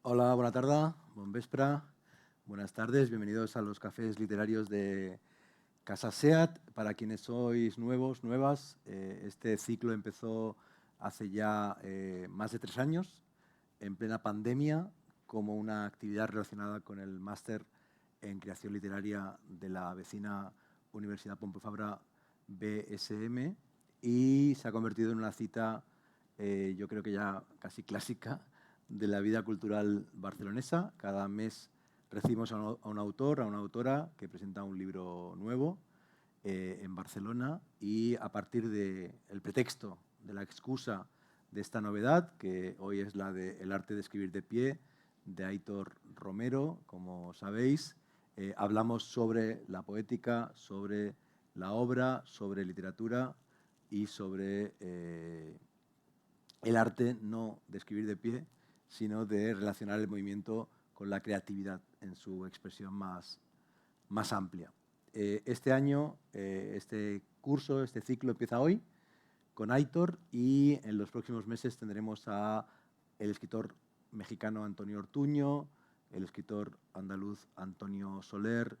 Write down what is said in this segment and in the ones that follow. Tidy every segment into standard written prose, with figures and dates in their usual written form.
Hola, bona tarda, bon vespre, buenas tardes, bienvenidos a los cafés literarios de Casa SEAT. Para quienes sois nuevos, nuevas, este ciclo empezó hace ya más de 3 años, en plena pandemia, como una actividad relacionada con el máster en creación literaria de la vecina Universidad Pompeu Fabra BSM, y se ha convertido en una cita, yo creo que ya casi clásica, de la vida cultural barcelonesa. Cada mes recibimos a un autor, a una autora que presenta un libro nuevo en Barcelona, y a partir del pretexto, de la excusa de esta novedad, que hoy es la de El arte de escribir de pie, de Aitor Romero, como sabéis, hablamos sobre la poética, sobre la obra, sobre literatura y sobre el arte no de escribir de pie, sino de relacionar el movimiento con la creatividad en su expresión más amplia. Este año, este curso, este ciclo empieza hoy con Aitor, y en los próximos meses tendremos a el escritor mexicano Antonio Ortuño, el escritor andaluz Antonio Soler,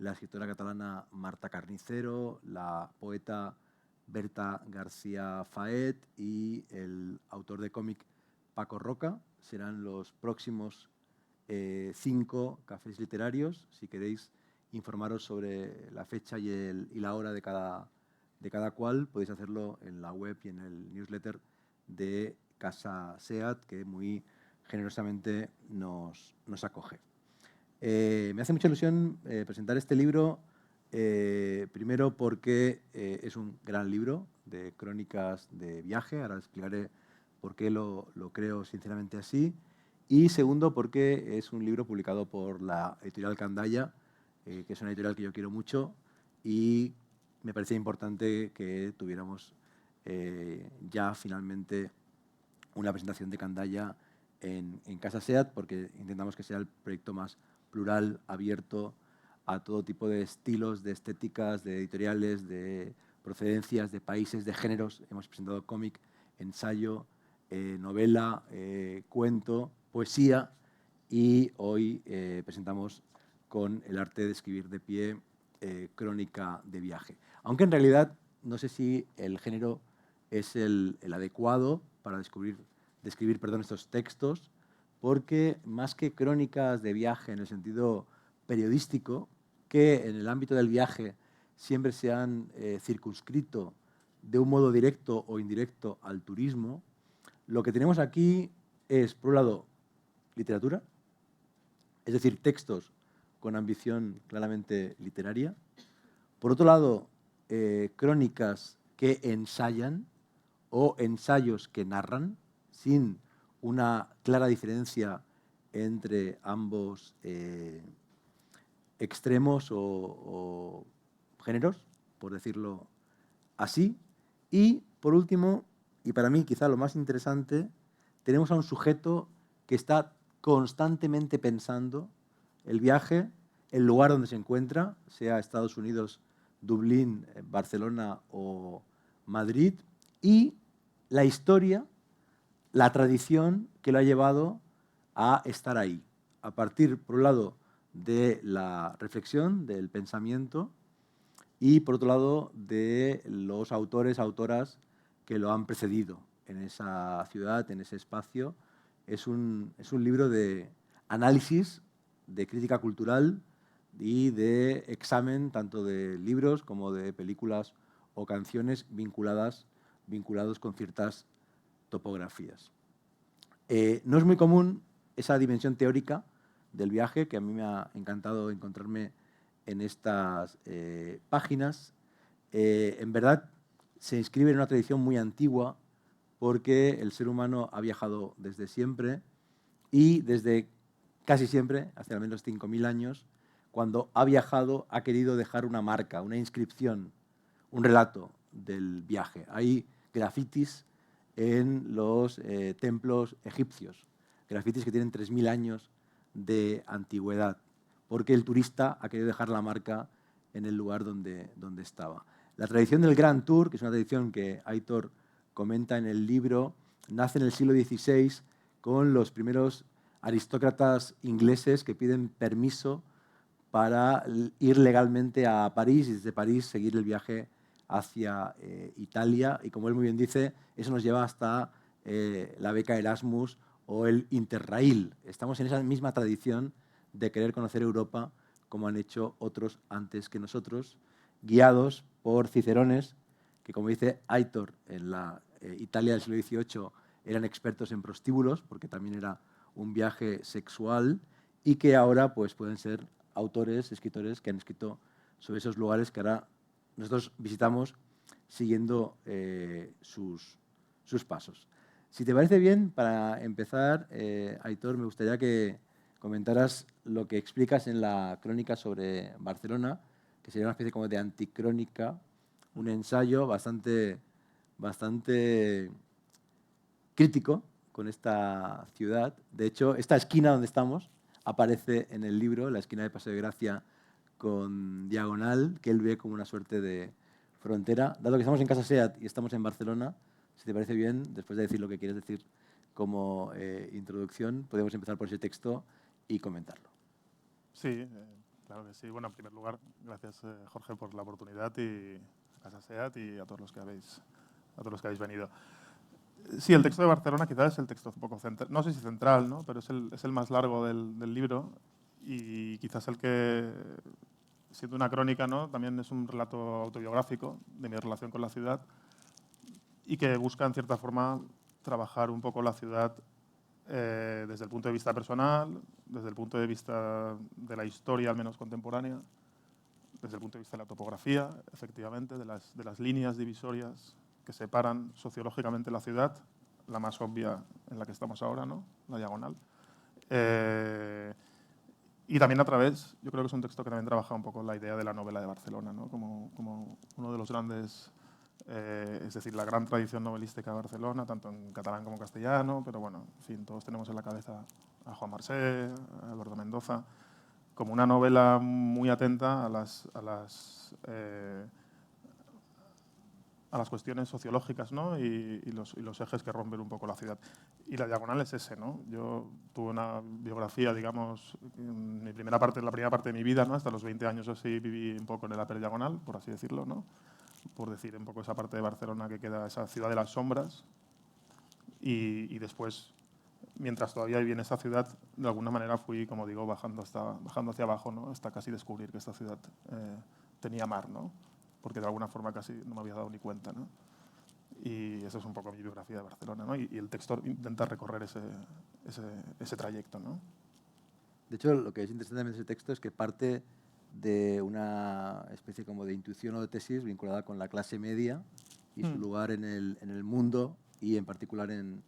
la escritora catalana Marta Carnicero, la poeta Berta García Faet y el autor de cómic Paco Roca. Serán los próximos 5 cafés literarios. Si queréis informaros sobre la fecha y la hora de cada cual, podéis hacerlo en la web y en el newsletter de Casa SEAT, que muy generosamente nos acoge. Me hace mucha ilusión presentar este libro, primero porque es un gran libro de crónicas de viaje. Ahora explicaré por qué lo creo sinceramente así. Y segundo, porque es un libro publicado por la editorial Candaya, que es una editorial que yo quiero mucho, y me parecía importante que tuviéramos ya finalmente una presentación de Candaya en Casa SEAT, porque intentamos que sea el proyecto más plural, abierto a todo tipo de estilos, de estéticas, de editoriales, de procedencias, de países, de géneros. Hemos presentado cómic, ensayo, novela, cuento, poesía, y hoy presentamos con El arte de escribir de pie, crónica de viaje. Aunque en realidad no sé si el género es el adecuado para describir estos textos, porque más que crónicas de viaje en el sentido periodístico, que en el ámbito del viaje siempre se han circunscrito de un modo directo o indirecto al turismo, lo que tenemos aquí es, por un lado, literatura, es decir, textos con ambición claramente literaria. Por otro lado, crónicas que ensayan o ensayos que narran, sin una clara diferencia entre ambos extremos o géneros, por decirlo así. Y, por último, y para mí quizá lo más interesante, tenemos a un sujeto que está constantemente pensando el viaje, el lugar donde se encuentra, sea Estados Unidos, Dublín, Barcelona o Madrid, y la historia, la tradición que lo ha llevado a estar ahí, a partir, por un lado, de la reflexión, del pensamiento, y, por otro lado, de los autores, autoras que lo han precedido en esa ciudad, en ese espacio. Es un libro de análisis, de crítica cultural y de examen tanto de libros como de películas o canciones vinculados con ciertas topografías. No es muy común esa dimensión teórica del viaje, que a mí me ha encantado encontrarme en estas páginas. En verdad, se inscribe en una tradición muy antigua, porque el ser humano ha viajado desde siempre, y desde casi siempre, hace al menos 5.000 años, cuando ha viajado ha querido dejar una marca, una inscripción, un relato del viaje. Hay grafitis en los templos egipcios, grafitis que tienen 3.000 años de antigüedad, porque el turista ha querido dejar la marca en el lugar donde estaba. La tradición del Grand Tour, que es una tradición que Aitor comenta en el libro, nace en el siglo XVI con los primeros aristócratas ingleses que piden permiso para ir legalmente a París y desde París seguir el viaje hacia Italia. Y como él muy bien dice, eso nos lleva hasta la beca Erasmus o el Interrail. Estamos en esa misma tradición de querer conocer Europa como han hecho otros antes que nosotros, guiados por cicerones que, como dice Aitor, en la Italia del siglo XVIII eran expertos en prostíbulos, porque también era un viaje sexual, y que ahora pues, pueden ser autores, escritores que han escrito sobre esos lugares que ahora nosotros visitamos siguiendo sus pasos. Si te parece bien, para empezar, Aitor, me gustaría que comentaras lo que explicas en la crónica sobre Barcelona, que sería una especie como de anticrónica, un ensayo bastante crítico con esta ciudad. De hecho, esta esquina donde estamos aparece en el libro, la esquina de Paseo de Gracia con diagonal, que él ve como una suerte de frontera. Dado que estamos en Casa SEAT y estamos en Barcelona, si te parece bien, después de decir lo que quieres decir como introducción, podemos empezar por ese texto y comentarlo. Sí, claro que sí. Bueno, en primer lugar, gracias Jorge por la oportunidad y a Casa SEAT y a todos los que habéis venido. Sí, el texto de Barcelona quizás es el texto un poco central, no sé si central, ¿no? Pero es el más largo del libro y quizás el que, siendo una crónica, ¿no? También es un relato autobiográfico de mi relación con la ciudad y que busca, en cierta forma, trabajar un poco la ciudad desde el punto de vista personal, desde el punto de vista de la historia, al menos contemporánea, desde el punto de vista de la topografía, efectivamente, de las líneas divisorias que separan sociológicamente la ciudad, la más obvia en la que estamos ahora, ¿no? La diagonal. Y también a través, yo creo que es un texto que también trabaja un poco la idea de la novela de Barcelona, ¿no? Como uno de los grandes, es decir, la gran tradición novelística de Barcelona, tanto en catalán como en castellano, pero bueno, en fin, todos tenemos en la cabeza a Juan Marsé, a Eduardo Mendoza, como una novela muy atenta a las cuestiones sociológicas, ¿no? y los ejes que rompen un poco la ciudad. Y la diagonal es ese, ¿no? Yo tuve una biografía, digamos, en la primera parte de mi vida, ¿no? Hasta los 20 años así viví un poco en el Upper Diagonal, por así decirlo, ¿no? Por decir un poco esa parte de Barcelona que queda, esa ciudad de las sombras. Y después, mientras todavía viví en esa ciudad, de alguna manera fui, como digo, bajando hacia abajo, ¿no? Hasta casi descubrir que esta ciudad tenía mar, ¿no? Porque de alguna forma casi no me había dado ni cuenta, ¿no? Y eso es un poco mi biografía de Barcelona, ¿no? Y el texto intenta recorrer ese trayecto, ¿no? De hecho, lo que es interesante en ese texto es que parte de una especie como de intuición o de tesis vinculada con la clase media y su lugar en el mundo y en particular en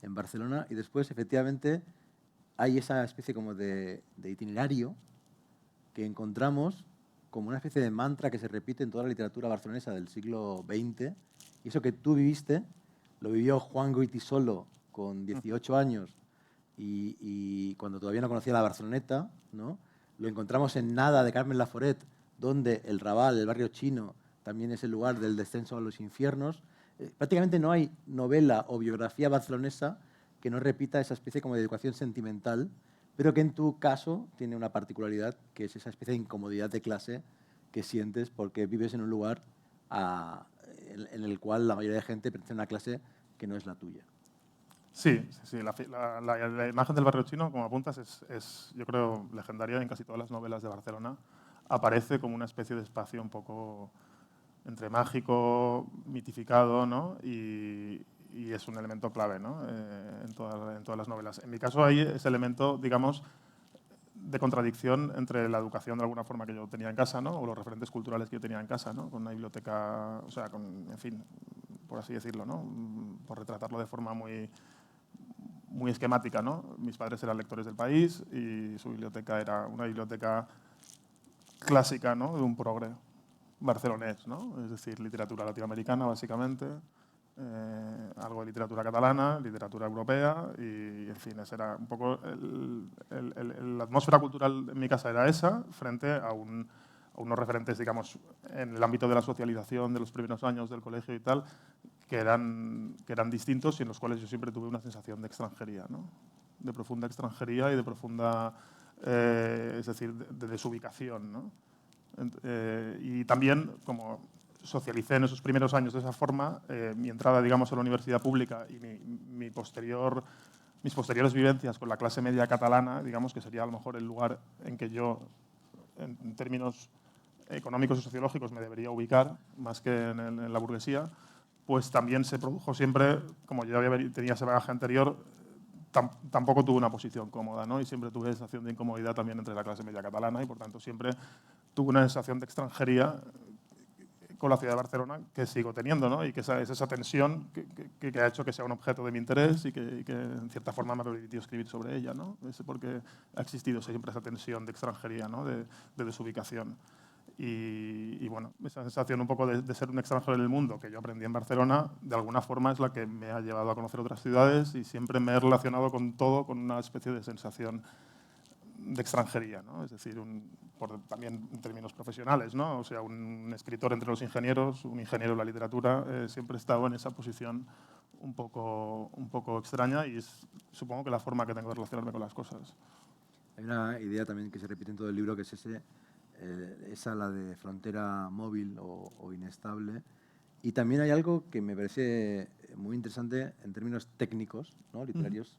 Barcelona. Y después, efectivamente, hay esa especie como de itinerario que encontramos como una especie de mantra que se repite en toda la literatura barcelonesa del siglo XX. Y eso que tú viviste, lo vivió Juan Goytisolo con 18 años y cuando todavía no conocía la Barceloneta, ¿no? Lo encontramos en Nada de Carmen Laforet, donde el Raval, el barrio chino, también es el lugar del descenso a los infiernos. Prácticamente no hay novela o biografía barcelonesa que no repita esa especie como de educación sentimental, pero que en tu caso tiene una particularidad, que es esa especie de incomodidad de clase que sientes porque vives en un lugar en el cual la mayoría de gente pertenece a una clase que no es la tuya. Sí. La imagen del barrio chino, como apuntas, es, yo creo, legendaria en casi todas las novelas de Barcelona. Aparece como una especie de espacio un poco entre mágico, mitificado, ¿no? Y es un elemento clave, ¿no? En todas las novelas. En mi caso hay ese elemento, digamos, de contradicción entre la educación de alguna forma que yo tenía en casa, ¿no? O los referentes culturales que yo tenía en casa, ¿no? Con una biblioteca, o sea, en fin, por así decirlo, ¿no? Por retratarlo de forma muy esquemática, ¿no? Mis padres eran lectores del País y su biblioteca era una biblioteca clásica, ¿no? De un progre barcelonés, ¿no? Es decir, literatura latinoamericana, básicamente, algo de literatura catalana, literatura europea y, en fin, ese era un poco la atmósfera cultural en mi casa era esa, frente a unos referentes, digamos, en el ámbito de la socialización de los primeros años del colegio y tal, que eran distintos y en los cuales yo siempre tuve una sensación de extranjería, ¿no? de profunda extranjería y de profunda, es decir, de desubicación, ¿no? Y también, como socialicé en esos primeros años de esa forma, mi entrada, digamos, a la universidad pública y mis posteriores vivencias con la clase media catalana, digamos, que sería a lo mejor el lugar en que yo, en términos económicos y sociológicos, me debería ubicar, más que en la burguesía, pues también se produjo siempre, como yo tenía ese bagaje anterior, tampoco tuve una posición cómoda, ¿no? Y siempre tuve sensación de incomodidad también entre la clase media catalana y, por tanto, siempre tuve una sensación de extranjería con la ciudad de Barcelona que sigo teniendo, ¿no? Y que es esa tensión que ha hecho que sea un objeto de mi interés y que en cierta forma me ha permitido escribir sobre ella, ¿no? Es porque ha existido siempre esa tensión de extranjería, ¿no? De desubicación. Y bueno, esa sensación un poco de ser un extranjero en el mundo que yo aprendí en Barcelona, de alguna forma es la que me ha llevado a conocer otras ciudades y siempre me he relacionado con todo con una especie de sensación de extranjería, ¿no? Es decir, también en términos profesionales, ¿no? O sea, un escritor entre los ingenieros, un ingeniero en la literatura, siempre he estado en esa posición un poco extraña y es, supongo que la forma que tengo de relacionarme con las cosas. Hay una idea también que se repite en todo el libro, que es esa la de frontera móvil o inestable. Y también hay algo que me parece muy interesante en términos técnicos, ¿no? Literarios,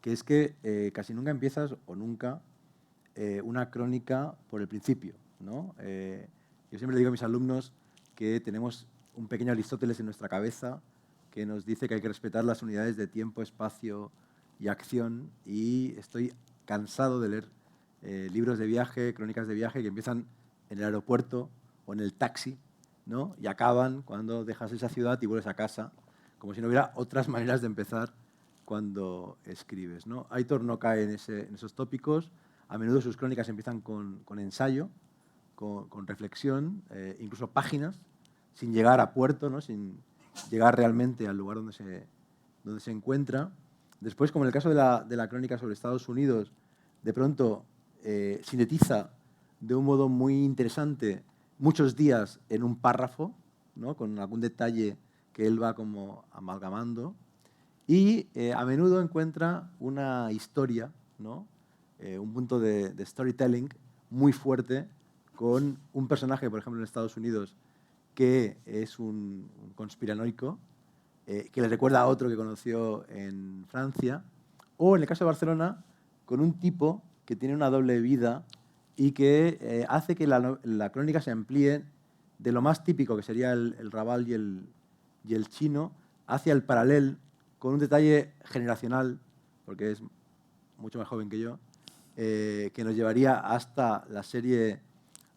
que es que casi nunca empiezas, o nunca, una crónica por el principio, ¿no? Yo siempre digo a mis alumnos que tenemos un pequeño Aristóteles en nuestra cabeza que nos dice que hay que respetar las unidades de tiempo, espacio y acción, y estoy cansado de leer libros de viaje, crónicas de viaje que empiezan en el aeropuerto o en el taxi, ¿no? Y acaban cuando dejas esa ciudad y vuelves a casa, como si no hubiera otras maneras de empezar cuando escribes, ¿no? Aitor no cae en esos tópicos. A menudo sus crónicas empiezan con ensayo, con reflexión, incluso páginas, sin llegar a puerto, ¿no? Sin llegar realmente al lugar donde se encuentra. Después, como en el caso de la crónica sobre Estados Unidos, de pronto sintetiza de un modo muy interesante muchos días en un párrafo, ¿no? Con algún detalle que él va como amalgamando. Y a menudo encuentra una historia, ¿no? Un punto de storytelling muy fuerte con un personaje, por ejemplo, en Estados Unidos, que es un conspiranoico, que le recuerda a otro que conoció en Francia, o en el caso de Barcelona, con un tipo que tiene una doble vida y que hace que la crónica se amplíe de lo más típico, que sería el Raval y el chino, hacia el paralel, con un detalle generacional, porque es mucho más joven que yo, que nos llevaría hasta la serie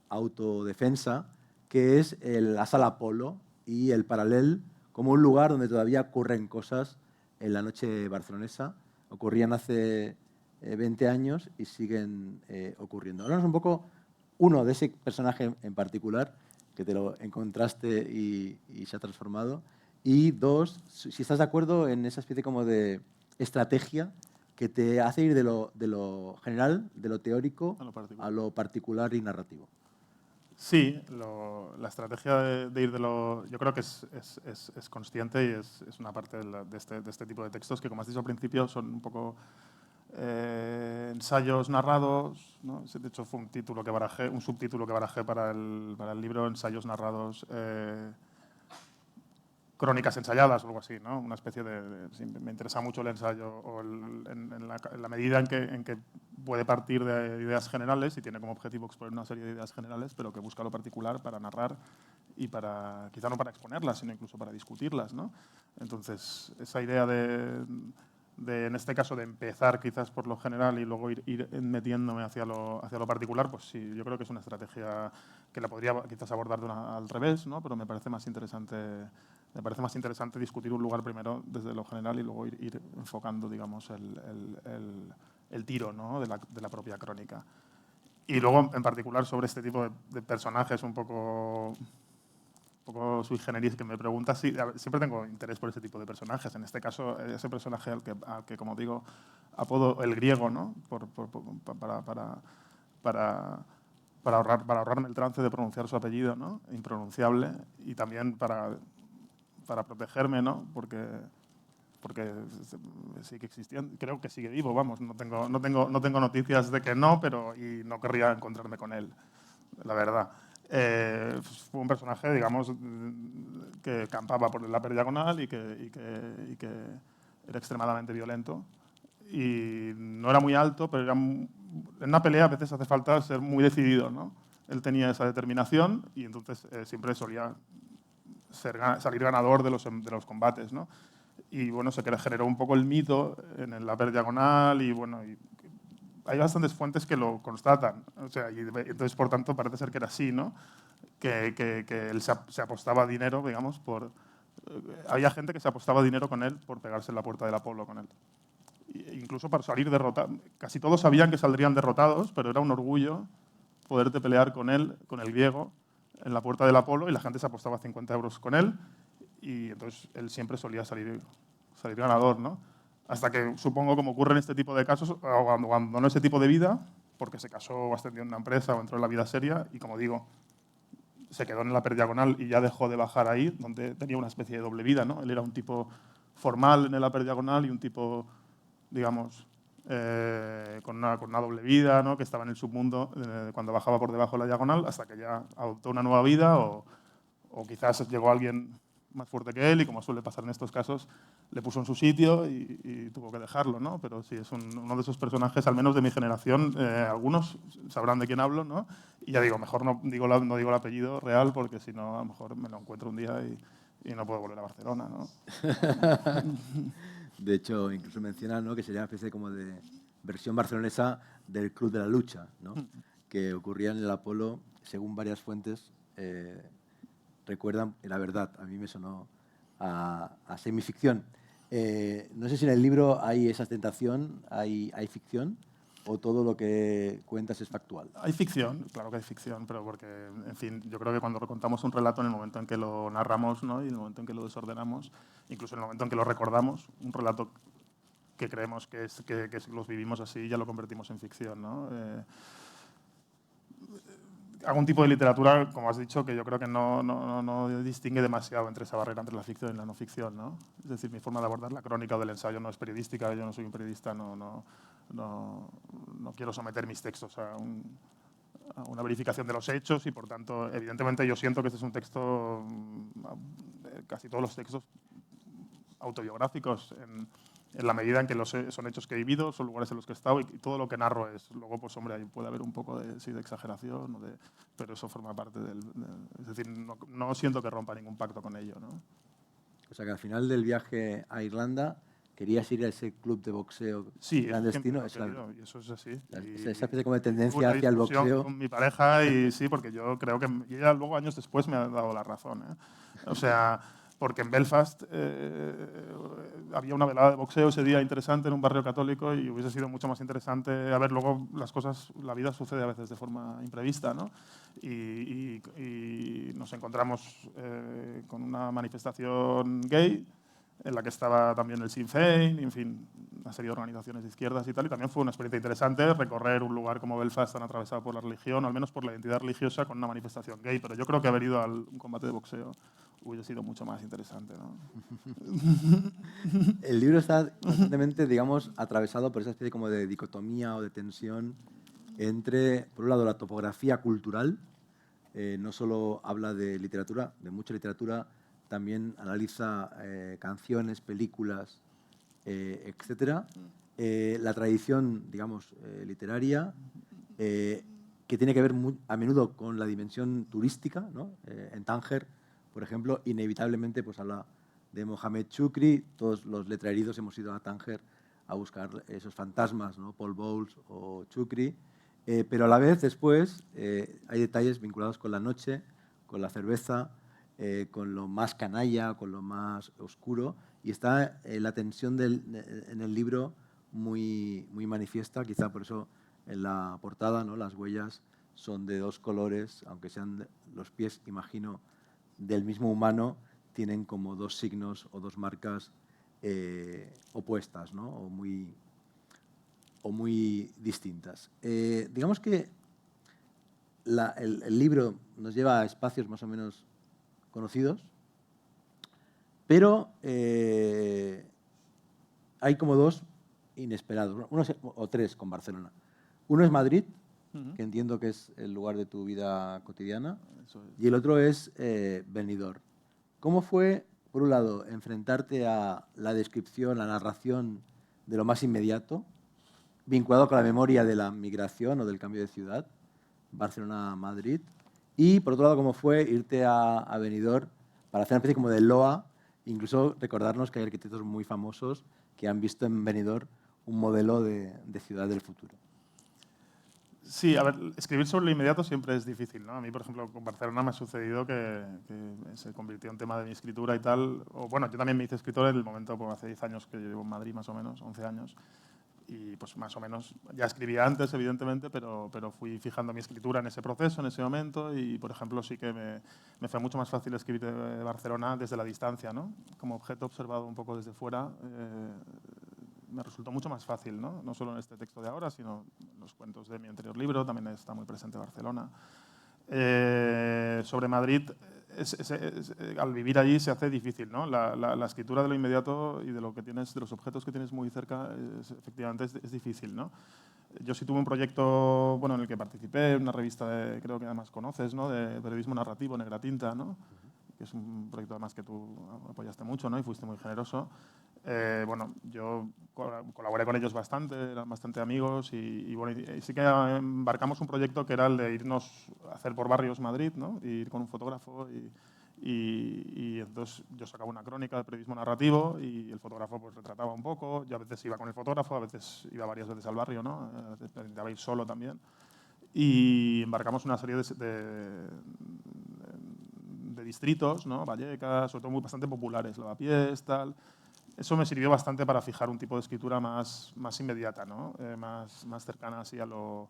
Autodefensa, que es la sala Polo y el paralel como un lugar donde todavía ocurren cosas en la noche barcelonesa. Ocurrían hace 20 años y siguen ocurriendo. Háblanos un poco, uno, de ese personaje en particular, que te lo encontraste y se ha transformado, y dos, si estás de acuerdo en esa especie como de estrategia que te hace ir de lo general, de lo teórico, a lo particular y narrativo. Sí, la estrategia de ir de lo... Yo creo que es consciente y es una parte de este tipo de textos que, como has dicho al principio, son un poco ensayos narrados, ¿no? De hecho, fue un subtítulo que barajé para el libro, ensayos narrados, crónicas ensayadas o algo así, ¿no? Una especie me interesa mucho el ensayo o en la medida en que puede partir de ideas generales y tiene como objetivo exponer una serie de ideas generales, pero que busca lo particular para narrar y quizá no para exponerlas, sino incluso para discutirlas, ¿no? Entonces, esa idea en este caso, de empezar quizás por lo general y luego ir metiéndome hacia lo particular, pues sí, yo creo que es una estrategia que la podría quizás abordar al revés, ¿no? Pero me parece más interesante discutir un lugar primero desde lo general y luego ir enfocando, digamos, el tiro, ¿no? de la propia crónica. Y luego, en particular, sobre este tipo de personajes un poco sui generis que me preguntas, siempre tengo interés por ese tipo de personajes. En este caso, ese personaje al que como digo, apodo el griego, ¿no? Para ahorrarme el trance de pronunciar su apellido, ¿no? Impronunciable, y también para protegerme, ¿no? Porque porque sí que existían, creo que sigue vivo, vamos, no tengo noticias de que no, pero y no querría encontrarme con él, la verdad. Fue un personaje, digamos, que campaba por la Upper Diagonal y que era extremadamente violento. Y no era muy alto, pero en una pelea a veces hace falta ser muy decidido, ¿no? Él tenía esa determinación y entonces siempre solía salir ganador de los combates, ¿no? Y bueno, se generó un poco el mito en la Upper Diagonal y bueno, hay bastantes fuentes que lo constatan. O sea, y entonces, por tanto, parece ser que era así, ¿no? Que él se apostaba dinero, digamos, había gente que se apostaba dinero con él por pegarse en la puerta del Apolo con él. Incluso para salir derrotado. Casi todos sabían que saldrían derrotados, pero era un orgullo poderte pelear con él, con el griego, en la puerta del Apolo, y la gente se apostaba 50 euros con él, y entonces él siempre solía salir ganador, ¿no? Hasta que, supongo, como ocurre en este tipo de casos, abandonó ese tipo de vida, porque se casó o ascendió en una empresa o entró en la vida seria, y como digo, se quedó en la Upper Diagonal y ya dejó de bajar ahí, donde tenía una especie de doble vida, ¿no? Él era un tipo formal en la Upper Diagonal y un tipo, digamos, con una doble vida, ¿no? Que estaba en el submundo cuando bajaba por debajo de la diagonal, hasta que ya adoptó una nueva vida o quizás llegó alguien más fuerte que él y, como suele pasar en estos casos, le puso en su sitio y tuvo que dejarlo, ¿no? Pero sí, es uno de esos personajes, al menos de mi generación, algunos sabrán de quién hablo, ¿no? Y ya digo, mejor no digo el apellido real porque si no, a lo mejor me lo encuentro un día y no puedo volver a Barcelona, ¿no? De hecho, incluso mencionan, ¿no?, que sería una especie como de versión barcelonesa del Club de la Lucha, ¿no? Que ocurría en el Apolo, según varias fuentes, recuerdan, la verdad, a mí me sonó a semificción. No sé si en el libro hay esa tentación, hay ficción, o todo lo que cuentas es factual. Hay ficción, claro que hay ficción, pero porque, en fin, yo creo que cuando contamos un relato, en el momento en que lo narramos, ¿no?, y en el momento en que lo desordenamos, incluso en el momento en que lo recordamos, un relato que creemos que los vivimos así, ya lo convertimos en ficción, ¿no? Hago un tipo de literatura, como has dicho, que yo creo que no distingue demasiado entre esa barrera entre la ficción y la no ficción, ¿no? Es decir, mi forma de abordar la crónica o del ensayo no es periodística, yo no soy un periodista, no quiero someter mis textos a una verificación de los hechos y, por tanto, evidentemente yo siento que este es un texto, casi todos los textos autobiográficos, en la medida en que son hechos que he vivido, son lugares en los que he estado y todo lo que narro es. Luego, pues hombre, ahí puede haber un poco de exageración, pero eso forma parte es decir, no siento que rompa ningún pacto con ello, ¿no? O sea, que al final del viaje a Irlanda querías ir a ese club de boxeo clandestino. Y eso es así. Esa especie como de tendencia hacia el boxeo. Con mi pareja y sí, porque yo creo que ella luego, años después, me ha dado la razón, ¿eh? O sea, porque en Belfast había una velada de boxeo ese día interesante en un barrio católico y hubiese sido mucho más interesante. A ver, luego la vida sucede a veces de forma imprevista, ¿no? Y nos encontramos con una manifestación gay en la que estaba también el Sinn Féin, en fin, una serie de organizaciones de izquierdas y tal, y también fue una experiencia interesante recorrer un lugar como Belfast tan atravesado por la religión, o al menos por la identidad religiosa, con una manifestación gay, pero yo creo que haber ido a un combate de boxeo hubiese sido mucho más interesante, ¿no? El libro está constantemente, digamos, atravesado por esa especie como de dicotomía o de tensión entre, por un lado, la topografía cultural, no solo habla de literatura, de mucha literatura, también analiza canciones, películas, etcétera. La tradición, digamos, literaria, que tiene que ver a menudo con la dimensión turística, ¿no? En Tánger, por ejemplo, inevitablemente pues habla de Mohamed Chukri. Todos los letraheridos hemos ido a Tánger a buscar esos fantasmas, ¿no? Paul Bowles o Chukri. Pero a la vez, después, hay detalles vinculados con la noche, con la cerveza, con lo más canalla, con lo más oscuro, y está la tensión en el libro muy manifiesta, quizá por eso en la portada, ¿no?, las huellas son de dos colores, aunque sean los pies, imagino, del mismo humano, tienen como dos signos o dos marcas opuestas, ¿no?, o muy distintas. Digamos que el libro nos lleva a espacios más o menos conocidos, pero hay como dos inesperados, o tres con Barcelona. Uno es Madrid, que entiendo que es el lugar de tu vida cotidiana, y el otro es Benidorm. ¿Cómo fue, por un lado, enfrentarte a la descripción, la narración de lo más inmediato, vinculado con la memoria de la migración o del cambio de ciudad, Barcelona-Madrid, y por otro lado, cómo fue irte a Benidorm para hacer una especie como de loa, incluso recordarnos que hay arquitectos muy famosos que han visto en Benidorm un modelo de ciudad del futuro? Sí, a ver, escribir sobre lo inmediato siempre es difícil, ¿no? A mí, por ejemplo, con Barcelona me ha sucedido que se convirtió en tema de mi escritura y tal. O, bueno, yo también me hice escritor en el momento, pues, hace 10 años que yo llevo en Madrid, más o menos, 11 años. Y pues más o menos, ya escribía antes, evidentemente, pero fui fijando mi escritura en ese proceso, en ese momento. Y, por ejemplo, sí que me fue mucho más fácil escribir de Barcelona desde la distancia, ¿no? Como objeto observado un poco desde fuera. Me resultó mucho más fácil, ¿no? No solo en este texto de ahora, sino en los cuentos de mi anterior libro, también está muy presente Barcelona. Sobre Madrid, al vivir allí se hace difícil, ¿no? La escritura de lo inmediato y de lo que tienes, de los objetos que tienes muy cerca, efectivamente es difícil, ¿no? Yo sí tuve un proyecto, bueno, en el que participé, una revista creo que además conoces, ¿no? De periodismo narrativo, Negra Tinta, ¿no? Que es un proyecto además que tú apoyaste mucho, ¿no? Y fuiste muy generoso. Bueno, yo colaboré con ellos bastante, eran bastante amigos y bueno, y sí que embarcamos un proyecto que era el de irnos a hacer por barrios Madrid, ¿no? Y ir con un fotógrafo y entonces yo sacaba una crónica de periodismo narrativo y el fotógrafo pues retrataba un poco. Yo a veces iba con el fotógrafo, a veces iba varias veces al barrio, ¿no? Intentaba ir solo también. Y embarcamos una serie de distritos, ¿no? Vallecas, sobre todo bastante populares, Lavapiés, tal. Eso me sirvió bastante para fijar un tipo de escritura más inmediata, ¿no? Más cercana así a lo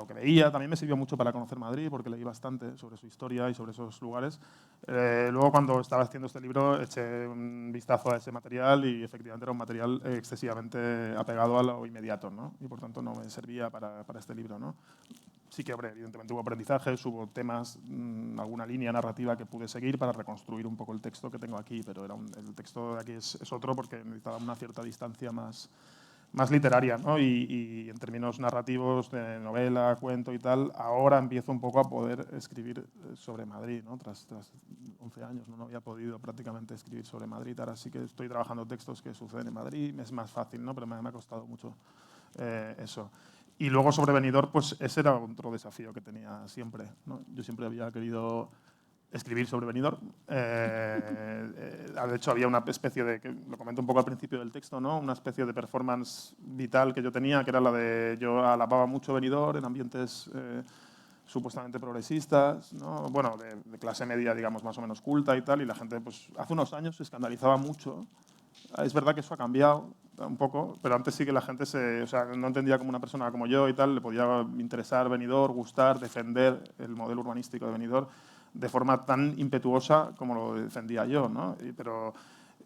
que veía. También me sirvió mucho para conocer Madrid, porque leí bastante sobre su historia y sobre esos lugares. Luego, cuando estaba haciendo este libro, eché un vistazo a ese material y efectivamente era un material excesivamente apegado a lo inmediato, ¿no? Y por tanto no me servía para este libro, ¿no? Sí que, evidentemente hubo aprendizajes, hubo temas, alguna línea narrativa que pude seguir para reconstruir un poco el texto que tengo aquí, pero el texto de aquí es otro porque necesitaba una cierta distancia más literaria, ¿no? Y en términos narrativos, de novela, cuento y tal, ahora empiezo un poco a poder escribir sobre Madrid, ¿no? Tras 11 años no había podido prácticamente escribir sobre Madrid, ahora sí que estoy trabajando textos que suceden en Madrid, es más fácil, ¿no? Pero me ha costado mucho eso. Y luego sobre Benidorm, pues ese era otro desafío que tenía siempre, ¿no? Yo siempre había querido escribir sobre Benidorm. De hecho, había una especie de, que lo comento un poco al principio del texto, ¿no? Una especie de performance vital que yo tenía, que era la de, yo alababa mucho Benidorm en ambientes supuestamente progresistas, ¿no? Bueno, de clase media, digamos, más o menos culta y tal, y la gente, pues, hace unos años se escandalizaba mucho. Es verdad que eso ha cambiado un poco, pero antes sí que la gente no entendía como una persona como yo y tal, le podía interesar Benidorm, gustar, defender el modelo urbanístico de Benidorm de forma tan impetuosa como lo defendía yo, ¿no? Pero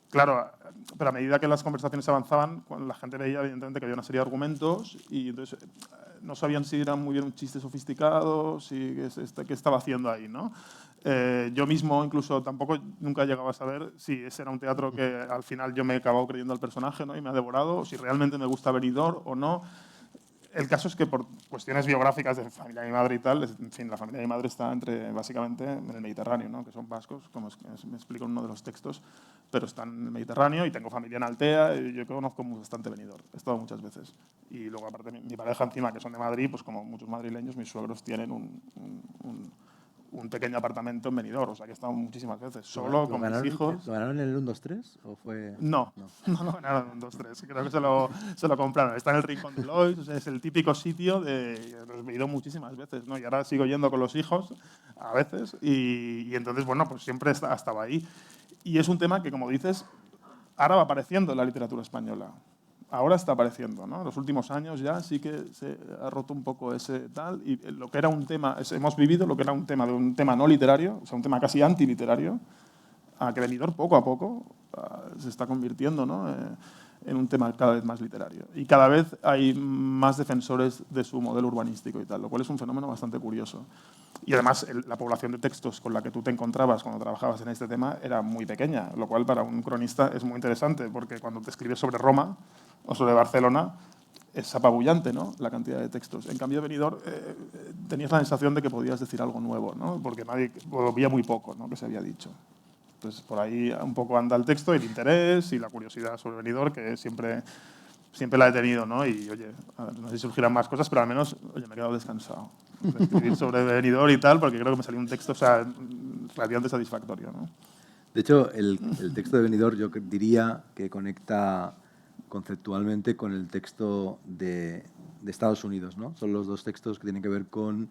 claro, pero a medida que las conversaciones avanzaban, la gente veía evidentemente que había una serie de argumentos y entonces no sabían si era muy bien un chiste sofisticado, si qué estaba haciendo ahí, ¿no? Yo mismo incluso tampoco nunca llegaba a saber si ese era un teatro que al final yo me he acabado creyendo al personaje, ¿no? Y me ha devorado, o si realmente me gusta Benidorm o no. El caso es que por cuestiones biográficas de familia de mi madre y tal, en fin, la familia de mi madre está básicamente en el Mediterráneo, ¿no? Que son vascos, como me explico en uno de los textos, pero están en el Mediterráneo y tengo familia en Altea y yo conozco bastante Benidorm, he estado muchas veces. Y luego aparte mi pareja encima, que son de Madrid, pues como muchos madrileños, mis suegros tienen un pequeño apartamento en Benidorm, o sea que he estado muchísimas veces, solo con mis hijos. ¿Lo ganaron en el 1-2-3 o fue...? No lo ganaron en 2-3, creo que se lo compraron. Está en el Rincón de Lois, o sea, es el típico sitio he ido muchísimas veces, ¿no? Y ahora sigo yendo con los hijos a veces y entonces, bueno, pues siempre estaba ahí. Y es un tema que, como dices, ahora va apareciendo en la literatura española. Ahora está apareciendo, ¿no? En los últimos años ya sí que se ha roto un poco ese tal y lo que era un tema, hemos vivido lo que era un tema no literario, o sea, un tema casi antiliterario, a que Benidorm poco a poco se está convirtiendo, ¿no? En un tema cada vez más literario. Y cada vez hay más defensores de su modelo urbanístico y tal, lo cual es un fenómeno bastante curioso. Y además la población de textos con la que tú te encontrabas cuando trabajabas en este tema era muy pequeña, lo cual para un cronista es muy interesante, porque cuando te escribes sobre Roma o sobre Barcelona es apabullante, ¿no?, la cantidad de textos. En cambio, Benidorm tenías la sensación de que podías decir algo nuevo, ¿no?, porque había muy poco, ¿no?, que se había dicho. Entonces, por ahí un poco anda el texto, el interés y la curiosidad sobre Benidorm, que siempre la he tenido, ¿no? Y, oye, no sé si surgirán más cosas, pero al menos, oye, me he quedado descansado de escribir sobre Benidorm y tal, porque creo que me salió un texto, o sea, relativamente satisfactorio, ¿no? De hecho, el texto de Benidorm yo diría que conecta conceptualmente con el texto de Estados Unidos, ¿no? Son los dos textos que tienen que ver con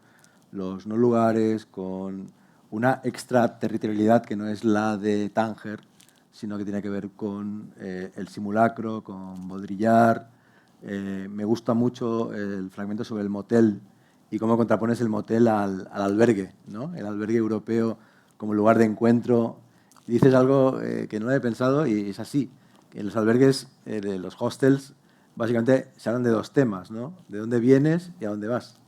los no lugares, con una extraterritorialidad que no es la de Tánger, sino que tiene que ver con el simulacro, con Baudrillard. Me gusta mucho el fragmento sobre el motel y cómo contrapones el motel al albergue, ¿no? El albergue europeo como lugar de encuentro. Y dices algo que no lo he pensado y es así. En los albergues, de los hostels, básicamente se hablan de dos temas, ¿no? De dónde vienes y a dónde vas,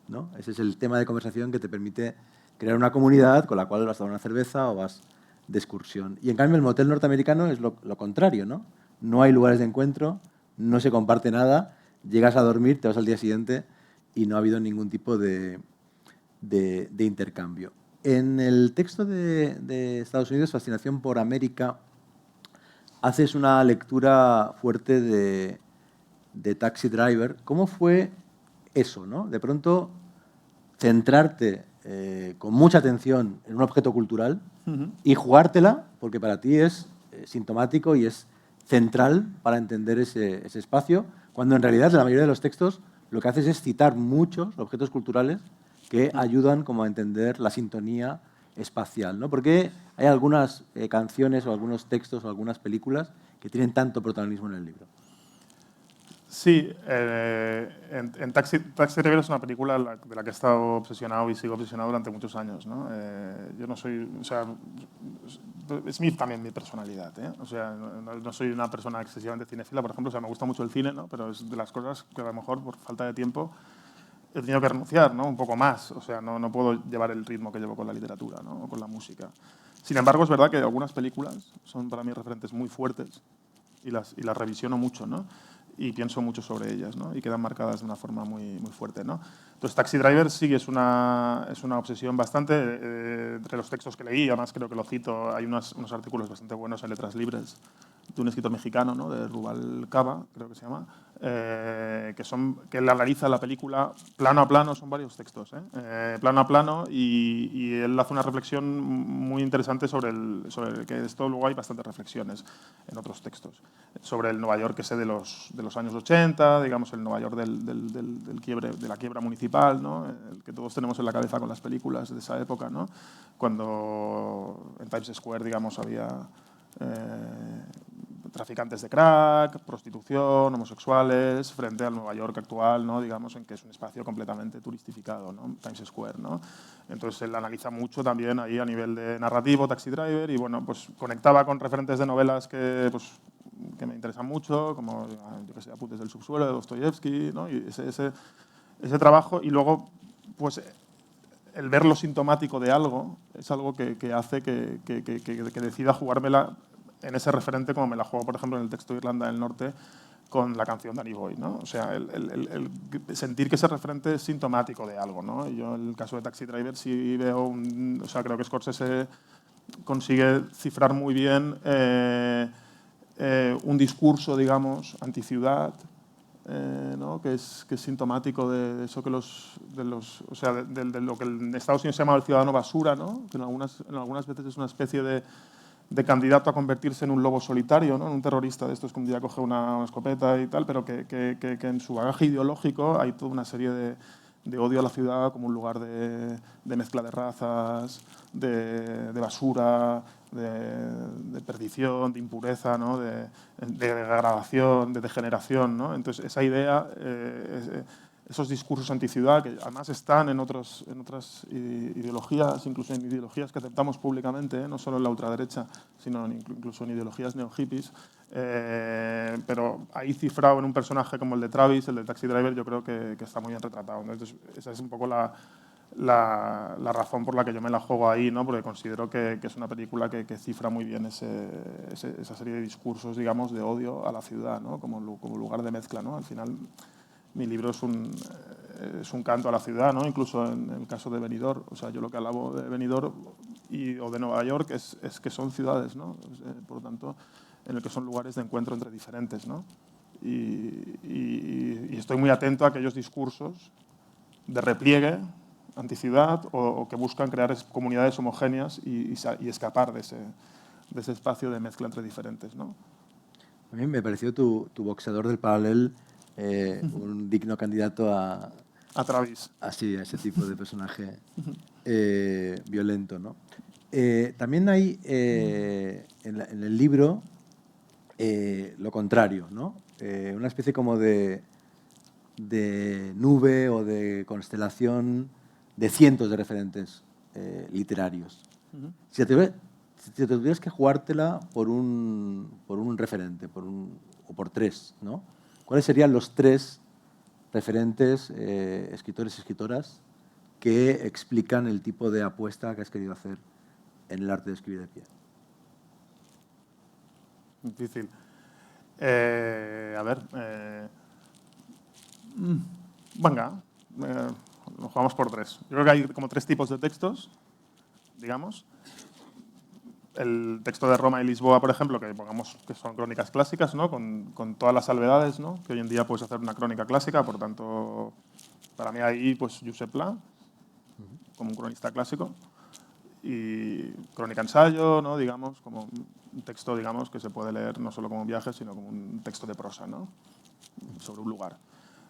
¿no? Ese es el tema de conversación que te permite crear una comunidad con la cual vas a tomar una cerveza o vas de excursión. Y en cambio el motel norteamericano es lo contrario, ¿no? No hay lugares de encuentro, no se comparte nada, llegas a dormir, te vas al día siguiente y no ha habido ningún tipo de intercambio. En el texto de Estados Unidos, Fascinación por América, haces una lectura fuerte de Taxi Driver. ¿Cómo fue eso, ¿no? De pronto centrarte con mucha atención en un objeto cultural y jugártela, porque para ti es sintomático y es central para entender ese espacio, cuando en realidad la mayoría de los textos lo que haces es citar muchos objetos culturales que ayudan como a entender la sintonía espacial, ¿no? Porque hay algunas canciones o algunos textos o algunas películas que tienen tanto protagonismo en el libro. Sí, en Taxi Driver es una película de la que he estado obsesionado y sigo obsesionado durante muchos años, ¿no? Yo no soy, o sea, es también mi personalidad, ¿eh? O sea, no soy una persona excesivamente cinéfila, por ejemplo, o sea, me gusta mucho el cine, ¿no? Pero es de las cosas que a lo mejor por falta de tiempo he tenido que renunciar, ¿no? Un poco más, o sea, no puedo llevar el ritmo que llevo con la literatura, ¿no?, o con la música. Sin embargo, es verdad que algunas películas son para mí referentes muy fuertes y las revisiono mucho, ¿no? Y pienso mucho sobre ellas, ¿no? Y quedan marcadas de una forma muy fuerte, ¿no? Entonces, Taxi Driver sí es una obsesión bastante. Entre los textos que leí, además creo que lo cito, hay unos artículos bastante buenos en Letras Libres de un escritor mexicano, ¿no?, de Rubalcaba, creo que se llama, que él analiza la película plano a plano, son varios textos, plano a plano, y él hace una reflexión muy interesante sobre que esto luego hay bastantes reflexiones en otros textos, sobre el Nueva York que sé de los años 80, digamos el Nueva York del quiebre, de la quiebra municipal, ¿no?, el que todos tenemos en la cabeza con las películas de esa época, ¿no?, cuando en Times Square, digamos, había traficantes de crack, prostitución, homosexuales, frente al Nueva York actual, ¿no?, digamos, en que es un espacio completamente turistificado, ¿no?, Times Square, ¿no? Entonces él analiza mucho también ahí a nivel de narrativo Taxi Driver y bueno, pues conectaba con referentes de novelas que me interesan mucho, como yo que sé, Apuntes del subsuelo de Dostoyevsky, ¿no?, y ese trabajo, y luego pues el ver lo sintomático de algo es algo que hace que decida jugármela en ese referente, como me la juego, por ejemplo, en el texto de Irlanda del Norte con la canción Danny Boy, ¿no? O sea, el sentir que ese referente es sintomático de algo, ¿no? Y yo en el caso de Taxi Driver sí veo o sea, creo que Scorsese consigue cifrar muy bien un discurso, digamos, anticiudad, ¿no?, que es sintomático de eso que o sea, de lo que en Estados Unidos se llama el ciudadano basura, ¿no?, que en algunas veces es una especie de candidato a convertirse en un lobo solitario, ¿no?, en un terrorista de estos que un día coge una escopeta y tal, pero que en su bagaje ideológico hay toda una serie de odio a la ciudad como un lugar de mezcla de razas, de basura, de perdición, de impureza, ¿no?, de degradación, de degeneración, ¿no? Entonces, esa idea, esos discursos anticiudad, que además están en otras ideologías, incluso en ideologías que aceptamos públicamente, no solo en la ultraderecha, sino incluso en ideologías neo-hippies, pero ahí cifrado en un personaje como el de Travis, el de Taxi Driver, yo creo que está muy bien retratado. Entonces, esa es un poco la razón por la que yo me la juego ahí, ¿no? Porque considero que es una película que cifra muy bien esa serie de discursos, digamos, de odio a la ciudad, ¿no? Como lugar de mezcla, ¿no? Al final, mi libro es un canto a la ciudad, ¿no? Incluso en el caso de Benidorm. O sea, yo lo que alabo de Benidorm o de Nueva York es que son ciudades, ¿no? Por lo tanto, en el que son lugares de encuentro entre diferentes, ¿no? Y estoy muy atento a aquellos discursos de repliegue anticiudad o que buscan crear comunidades homogéneas y escapar de ese espacio de mezcla entre diferentes, ¿no? A mí me pareció tu boxeador del paralel un digno candidato a Travis. Así, a ese tipo de personaje violento, ¿no? También hay en el libro lo contrario, ¿no? Una especie como de nube o de constelación de cientos de referentes literarios. Si te tuvieras que jugártela por un referente, o por tres, ¿no? ¿Cuáles serían los tres referentes, escritores y escritoras, que explican el tipo de apuesta que has querido hacer en el arte de escribir de pie? Difícil. A ver. Venga, nos jugamos por tres. Yo creo que hay como tres tipos de textos, digamos. El texto de Roma y Lisboa, por ejemplo, que pongamos que son crónicas clásicas, ¿no? Con todas las salvedades, ¿no? Que hoy en día puedes hacer una crónica clásica, por tanto, para mí ahí, pues, Josep Pla, como un cronista clásico, y crónica-ensayo, ¿no? Digamos, como un texto, digamos, que se puede leer no solo como un viaje, sino como un texto de prosa, ¿no? Sobre un lugar.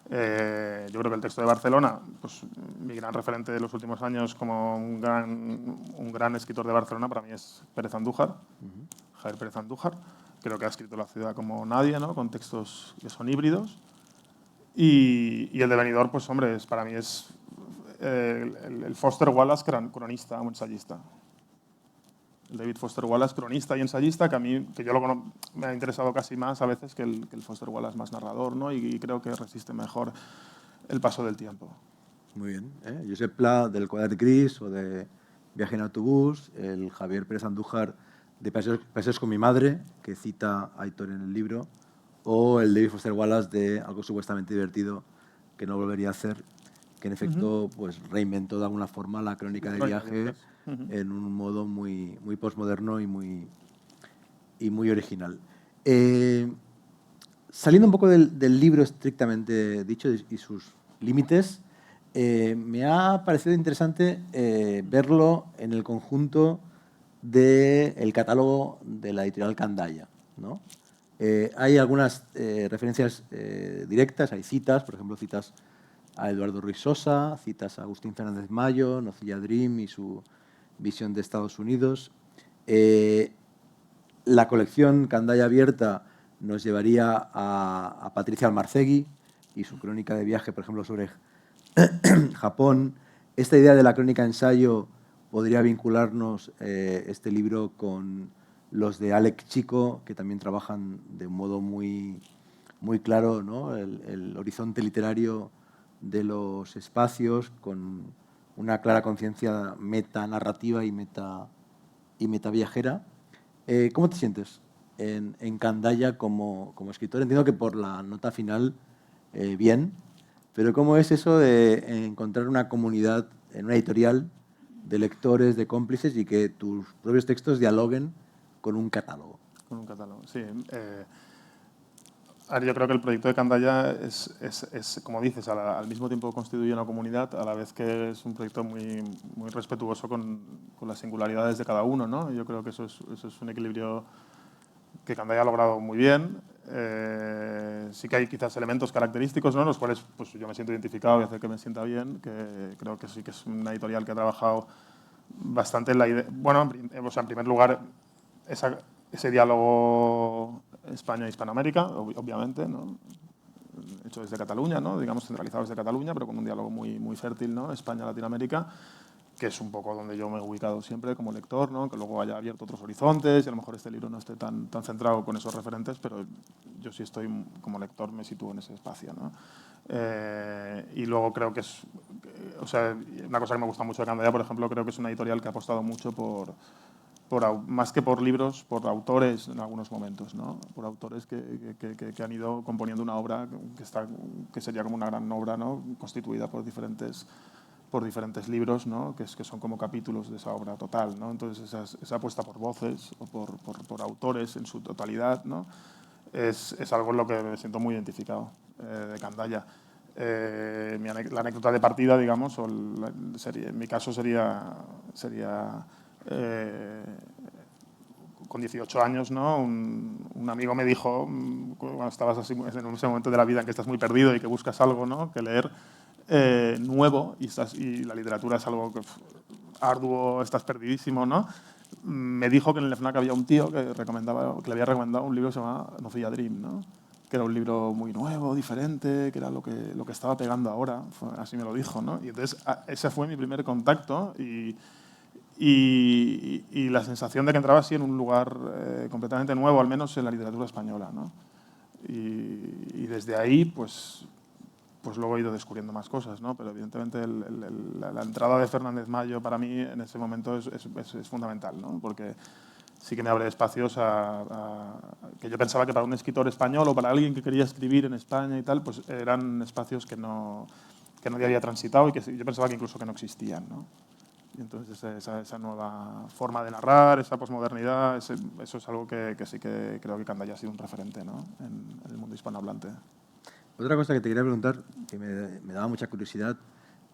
Yo creo que el texto de Barcelona, pues mi gran referente de los últimos años como un gran escritor de Barcelona para mí es Pérez Andújar, Javier Pérez Andújar. Creo que ha escrito la ciudad como nadie, ¿no? Con textos que son híbridos. Y el de Benidorm, pues hombre, para mí es el Foster Wallace cronista o ensayista. El David Foster Wallace, cronista y ensayista, que yo me ha interesado casi más a veces que el Foster Wallace más narrador, ¿no? Y creo que resiste mejor el paso del tiempo. Muy bien. Josep Pla, del Quadrat Gris o de Viaje en autobús, el Javier Pérez Andújar, de Paseos con mi madre, que cita a Aitor en el libro, o el David Foster Wallace, de Algo supuestamente divertido, que no volvería a hacer, que en efecto pues, reinventó de alguna forma la crónica de viaje en un modo muy, muy postmoderno y muy original. Saliendo un poco del libro estrictamente dicho y sus límites, me ha parecido interesante verlo en el conjunto del catálogo de la editorial Candaya, ¿no? Hay algunas referencias directas, hay citas, por ejemplo, citas a Eduardo Ruiz Sosa, citas a Agustín Fernández Mayo, Nocilla Dream y su visión de Estados Unidos. La colección Candaya Abierta nos llevaría a Patricia Almarcegui y su crónica de viaje, por ejemplo, sobre Japón. Esta idea de la crónica ensayo podría vincularnos este libro con los de Alec Chico, que también trabajan de un modo muy, muy claro, ¿no? el horizonte literario de los espacios, con una clara conciencia metanarrativa y metaviajera. ¿Cómo te sientes en Candaya como escritor? Entiendo que por la nota final, bien, pero ¿cómo es eso de encontrar una comunidad en una editorial de lectores, de cómplices y que tus propios textos dialoguen con un catálogo? Con un catálogo, sí. Yo creo que el proyecto de Candaya es como dices, al mismo tiempo constituye una comunidad, a la vez que es un proyecto muy, muy respetuoso con las singularidades de cada uno, ¿no? Yo creo que eso es un equilibrio que Candaya ha logrado muy bien. Sí que hay quizás elementos característicos, ¿no? Los cuales pues, yo me siento identificado y hace que me sienta bien, que creo que sí que es una editorial que ha trabajado bastante en la idea. Bueno, en primer lugar, ese diálogo España-Hispanoamérica, obviamente, ¿no? Hecho desde Cataluña, ¿no? Digamos centralizado desde Cataluña, pero con un diálogo muy, muy fértil, ¿no? España-Latinoamérica, que es un poco donde yo me he ubicado siempre como lector, ¿no? Que luego haya abierto otros horizontes y a lo mejor este libro no esté tan centrado con esos referentes, pero yo sí estoy como lector, me sitúo en ese espacio, ¿no? Y luego creo que es o sea, una cosa que me gusta mucho de Candaya, por ejemplo, creo que es una editorial que ha apostado mucho más que por libros, por autores en algunos momentos, ¿no? Por autores que han ido componiendo una obra que sería como una gran obra, ¿no? Constituida por diferentes libros, ¿no? que son como capítulos de esa obra total, ¿no? Entonces, esa apuesta por voces o por autores en su totalidad, ¿no? es algo en lo que me siento muy identificado de Candaya. La anécdota de partida, digamos, en mi caso sería con 18 años, ¿no? Un amigo me dijo, cuando estabas así, en ese momento de la vida en que estás muy perdido y que buscas algo, ¿no? que leer nuevo, y la literatura es algo arduo, estás perdidísimo, ¿no? Me dijo que en el FNAC había un tío que le había recomendado un libro que se llamaba Nocilla Dream, ¿no? que era un libro muy nuevo, diferente, que era lo que estaba pegando ahora, así me lo dijo, ¿no? Y entonces ese fue mi primer contacto y la sensación de que entraba así en un lugar completamente nuevo, al menos en la literatura española, ¿no? Y desde ahí, pues luego he ido descubriendo más cosas, ¿no? Pero evidentemente la entrada de Fernández Mayo para mí en ese momento es fundamental, ¿no? Porque sí que me abre espacios que yo pensaba que para un escritor español o para alguien que quería escribir en España y tal, pues eran espacios que nadie había transitado y que yo pensaba que incluso que no existían, ¿no? Y entonces esa nueva forma de narrar, esa posmodernidad, eso es algo que sí que creo que Candaya ha sido un referente, ¿no? en el mundo hispanohablante. Otra cosa que te quería preguntar, que me daba mucha curiosidad,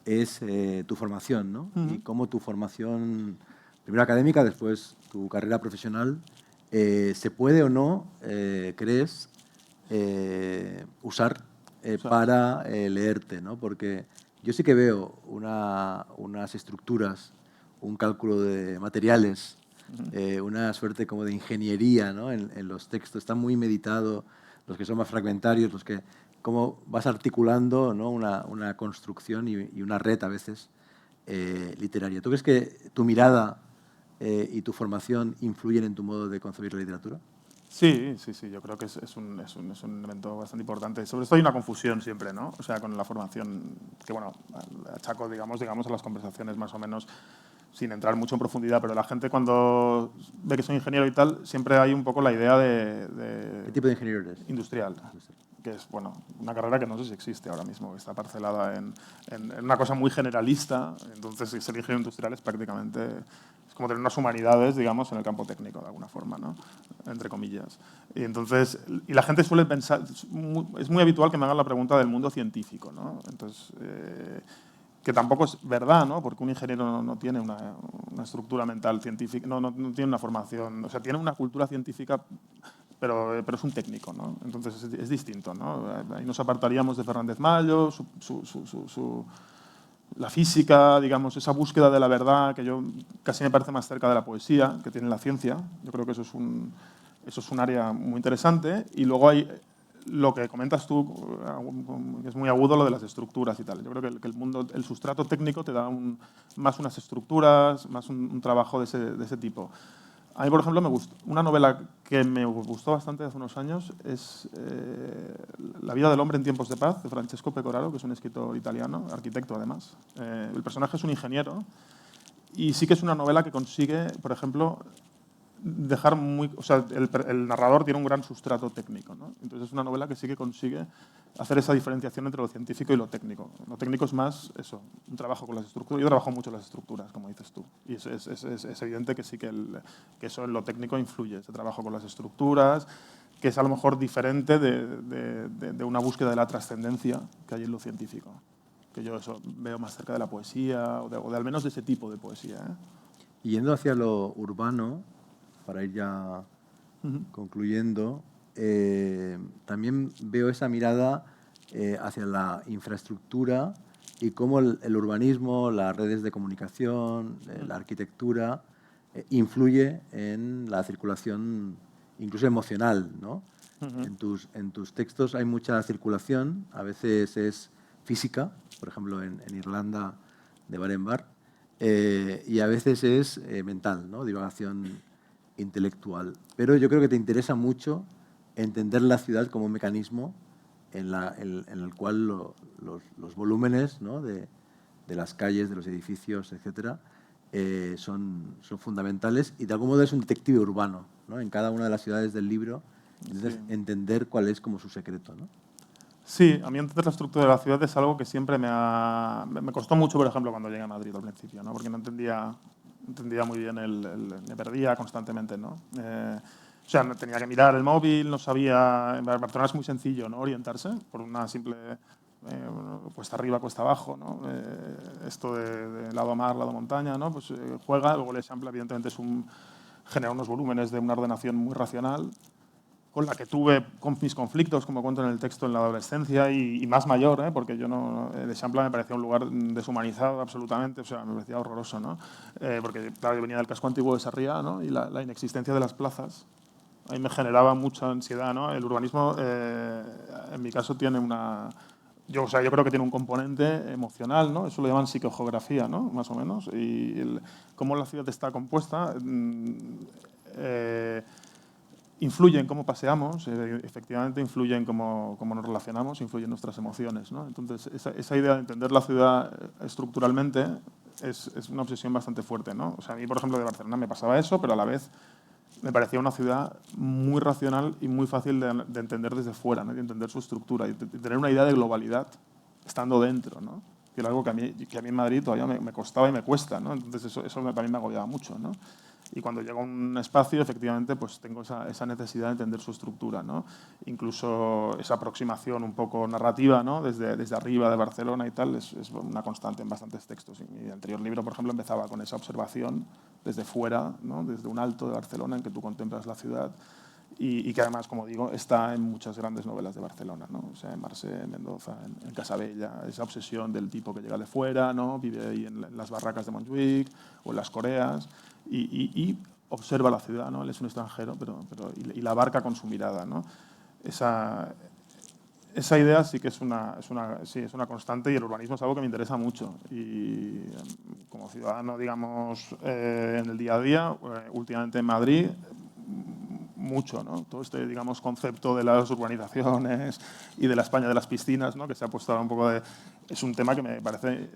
es tu formación, ¿no? Y cómo tu formación, primero académica, después tu carrera profesional, se puede o no, crees, usar para leerte, ¿no? Porque yo sí que veo unas estructuras, un cálculo de materiales, una suerte como de ingeniería, ¿no? en los textos. Está muy meditado, los que son más fragmentarios, los que cómo vas articulando, ¿no? una construcción y una red a veces literaria. ¿Tú crees que tu mirada y tu formación influyen en tu modo de concebir la literatura? Sí, yo creo que es un elemento bastante importante. Sobre esto hay una confusión siempre, ¿no? O sea, con la formación, que bueno, achaco, digamos, a las conversaciones más o menos, sin entrar mucho en profundidad, pero la gente cuando ve que soy ingeniero y tal, siempre hay un poco la idea ¿Qué tipo de ingeniero eres? Industrial, que es, bueno, una carrera que no sé si existe ahora mismo, que está parcelada en una cosa muy generalista. Entonces, ser ingeniero industrial es prácticamente, es como tener unas humanidades, digamos, en el campo técnico, de alguna forma, ¿no? Entre comillas. Y entonces, la gente suele pensar, es muy habitual que me hagan la pregunta del mundo científico, ¿no? Entonces, que tampoco es verdad, ¿no? Porque un ingeniero no tiene una estructura mental científica, no tiene una formación, o sea, tiene una cultura científica, pero es un técnico, ¿no? Entonces es distinto, ¿no? Ahí nos apartaríamos de Fernández Mayo, la física, digamos, esa búsqueda de la verdad, que yo casi me parece más cerca de la poesía que tiene la ciencia. Yo creo que eso es un área muy interesante. Y luego hay lo que comentas tú, que es muy agudo, lo de las estructuras y tal. Yo creo que el sustrato técnico te da más unas estructuras, más un trabajo de ese tipo. A mí, por ejemplo, una novela que me gustó bastante hace unos años es La vida del hombre en tiempos de paz, de Francesco Pecoraro, que es un escritor italiano, arquitecto además. El personaje es un ingeniero y sí que es una novela que consigue, por ejemplo, dejar muy... O sea, el narrador tiene un gran sustrato técnico, ¿no? Entonces es una novela que sí que consigue hacer esa diferenciación entre lo científico y lo técnico. Lo técnico es más eso, un trabajo con las estructuras. Yo trabajo mucho las estructuras, como dices tú. Y es evidente que sí que eso en lo técnico influye, ese trabajo con las estructuras, que es a lo mejor diferente de una búsqueda de la trascendencia que hay en lo científico. Que yo eso veo más cerca de la poesía o de al menos de ese tipo de poesía, ¿eh? Y yendo hacia lo urbano, para ir ya concluyendo, también veo esa mirada hacia la infraestructura y cómo el urbanismo, las redes de comunicación, la arquitectura, influye en la circulación, incluso emocional, ¿no? En tus textos hay mucha circulación, a veces es física, por ejemplo en Irlanda de bar en bar, y a veces es mental, ¿no? Divagación intelectual. Pero yo creo que te interesa mucho entender la ciudad como un mecanismo en el cual los volúmenes, ¿no? de de las calles, de los edificios, etcétera, son fundamentales, y de algún modo es un detective urbano, ¿no? En cada una de las ciudades del libro, entonces, entender cuál es como su secreto, ¿no? Sí, a mí entender la estructura de la ciudad es algo que siempre me costó mucho, por ejemplo, cuando llegué a Madrid al principio, ¿no? Porque no entendía muy bien, me perdía constantemente, ¿no? O sea, tenía que mirar el móvil, no sabía. En Barcelona es muy sencillo, ¿no? Orientarse por una simple cuesta arriba, cuesta abajo, ¿no? Esto de lado mar, lado montaña, ¿no? Pues juega. Luego el Eixample, evidentemente, genera unos volúmenes de una ordenación muy racional, con la que tuve mis conflictos, como cuento en el texto, en la adolescencia y más mayor, porque el Eixample me parecía un lugar deshumanizado absolutamente, o sea, me parecía horroroso, ¿no? Porque, claro, yo venía del casco antiguo de Sarriá, ¿no? Y la inexistencia de las plazas ahí me generaba mucha ansiedad, ¿no? El urbanismo, en mi caso, tiene yo creo que tiene un componente emocional, ¿no? Eso lo llaman psicogeografía, ¿no? Más o menos. Y cómo la ciudad está compuesta influye en cómo paseamos, efectivamente influye en cómo nos relacionamos, influye en nuestras emociones, ¿no? Entonces, esa idea de entender la ciudad estructuralmente es una obsesión bastante fuerte, ¿no? O sea, a mí, por ejemplo, de Barcelona me pasaba eso, pero a la vez me parecía una ciudad muy racional y muy fácil de entender desde fuera, ¿no? De entender su estructura y de tener una idea de globalidad estando dentro, ¿no? Que era algo que a mí en Madrid todavía me costaba y me cuesta, ¿no? Entonces eso también me agobiaba mucho, ¿no? Y cuando llego a un espacio, efectivamente, pues tengo esa necesidad de entender su estructura, ¿no? Incluso esa aproximación un poco narrativa, ¿no? Desde arriba de Barcelona y tal, es una constante en bastantes textos. Y mi anterior libro, por ejemplo, empezaba con esa observación desde fuera, ¿no? Desde un alto de Barcelona en que tú contemplas la ciudad y que además, como digo, está en muchas grandes novelas de Barcelona, ¿no? O sea, en Marse, en Mendoza, en Casabella, esa obsesión del tipo que llega de fuera, ¿no? Vive ahí en las barracas de Montjuïc o en las Coreas y observa la ciudad, ¿no? Él es un extranjero, y la abarca con su mirada, ¿no? Esa idea sí que es una constante, y el urbanismo es algo que me interesa mucho. Y como ciudadano, digamos, en el día a día, últimamente en Madrid, mucho, ¿no? Todo este, digamos, concepto de las urbanizaciones y de la España de las piscinas, ¿no? Que se ha puesto ahora un poco de... Es un tema que me parece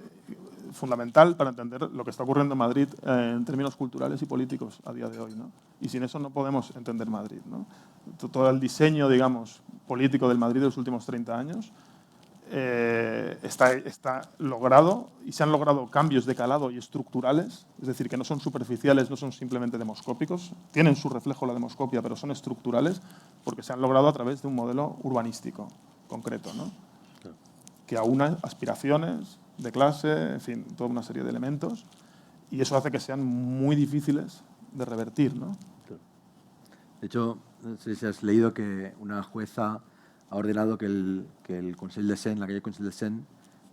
fundamental para entender lo que está ocurriendo en Madrid en términos culturales y políticos a día de hoy, ¿no? Y sin eso no podemos entender Madrid, ¿no? Todo el diseño, digamos, político del Madrid de los últimos 30 años está logrado, y se han logrado cambios de calado y estructurales, es decir, que no son superficiales, no son simplemente demoscópicos, tienen su reflejo la demoscopia, pero son estructurales porque se han logrado a través de un modelo urbanístico concreto, ¿no? Claro. Que aúna aspiraciones de clase, en fin, toda una serie de elementos, y eso hace que sean muy difíciles de revertir, ¿no? Claro. De hecho, no sé si has leído que una jueza ha ordenado que el Consell de Seine, la calle Consell de Seine,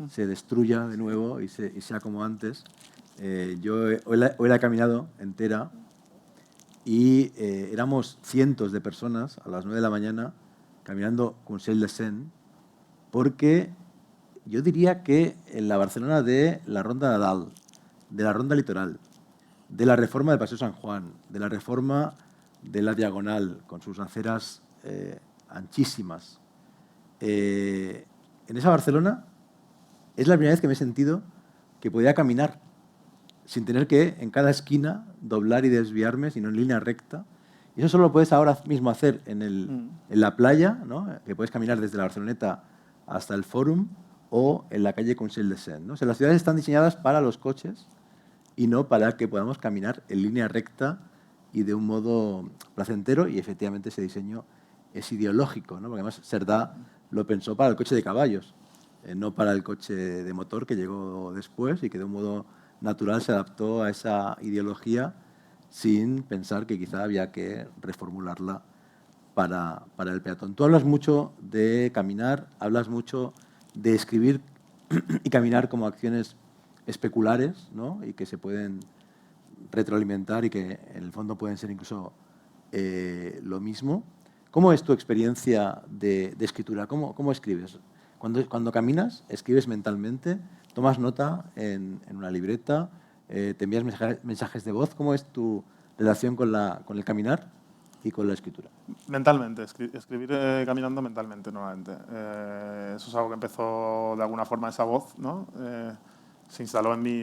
se destruya de nuevo y sea como antes. Yo hoy la he caminado entera y éramos cientos de personas a las 9 de la mañana caminando Consell de Seine, porque yo diría que en la Barcelona de la Ronda Nadal, de la Ronda Litoral, de la reforma del Paseo San Juan, de la reforma de la Diagonal, con sus aceras anchísimas. En esa Barcelona es la primera vez que me he sentido que podía caminar sin tener que en cada esquina doblar y desviarme, sino en línea recta. Y eso solo lo puedes ahora mismo hacer en la playa, ¿no? Que puedes caminar desde la Barceloneta hasta el Fórum, o en la calle Consell de Seine, ¿no? O sea, las ciudades están diseñadas para los coches y no para que podamos caminar en línea recta y de un modo placentero, y efectivamente ese diseño es ideológico, ¿no? Porque además Cerdá lo pensó para el coche de caballos, no para el coche de motor que llegó después y que de un modo natural se adaptó a esa ideología sin pensar que quizá había que reformularla para el peatón. Tú hablas mucho de caminar, hablas mucho de escribir y caminar como acciones especulares, ¿no? Y que se pueden retroalimentar y que en el fondo pueden ser incluso lo mismo. ¿Cómo es tu experiencia de escritura? ¿Cómo escribes? Cuando caminas, escribes mentalmente, tomas nota en una libreta, te envías mensajes de voz. ¿Cómo es tu relación con el caminar y con la escritura? Mentalmente, escribir caminando mentalmente normalmente. Eso es algo que empezó de alguna forma esa voz, ¿no? se instaló en mí,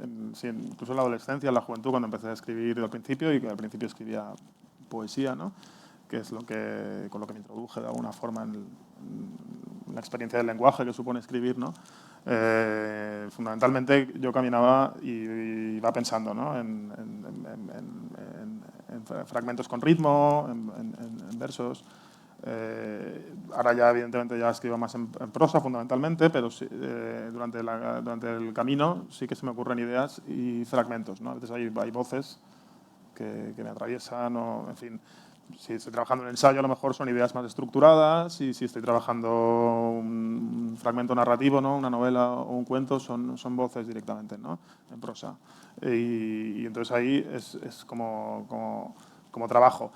incluso en la adolescencia, en la juventud, cuando empecé a escribir al principio, y que al principio escribía poesía, ¿no? Que es con lo que me introduje de alguna forma en la experiencia del lenguaje que supone escribir, ¿no? Fundamentalmente yo caminaba y iba pensando, ¿no? en fragmentos con ritmo, en versos. Ahora ya evidentemente ya escribo más en prosa fundamentalmente, pero sí, durante el camino sí que se me ocurren ideas y fragmentos, ¿no? A veces hay voces que me atraviesan, o, en fin, si estoy trabajando en ensayo a lo mejor son ideas más estructuradas, y si estoy trabajando un fragmento narrativo, ¿no? Una novela o un cuento, son voces directamente, ¿no? En prosa. Y entonces ahí es como trabajo.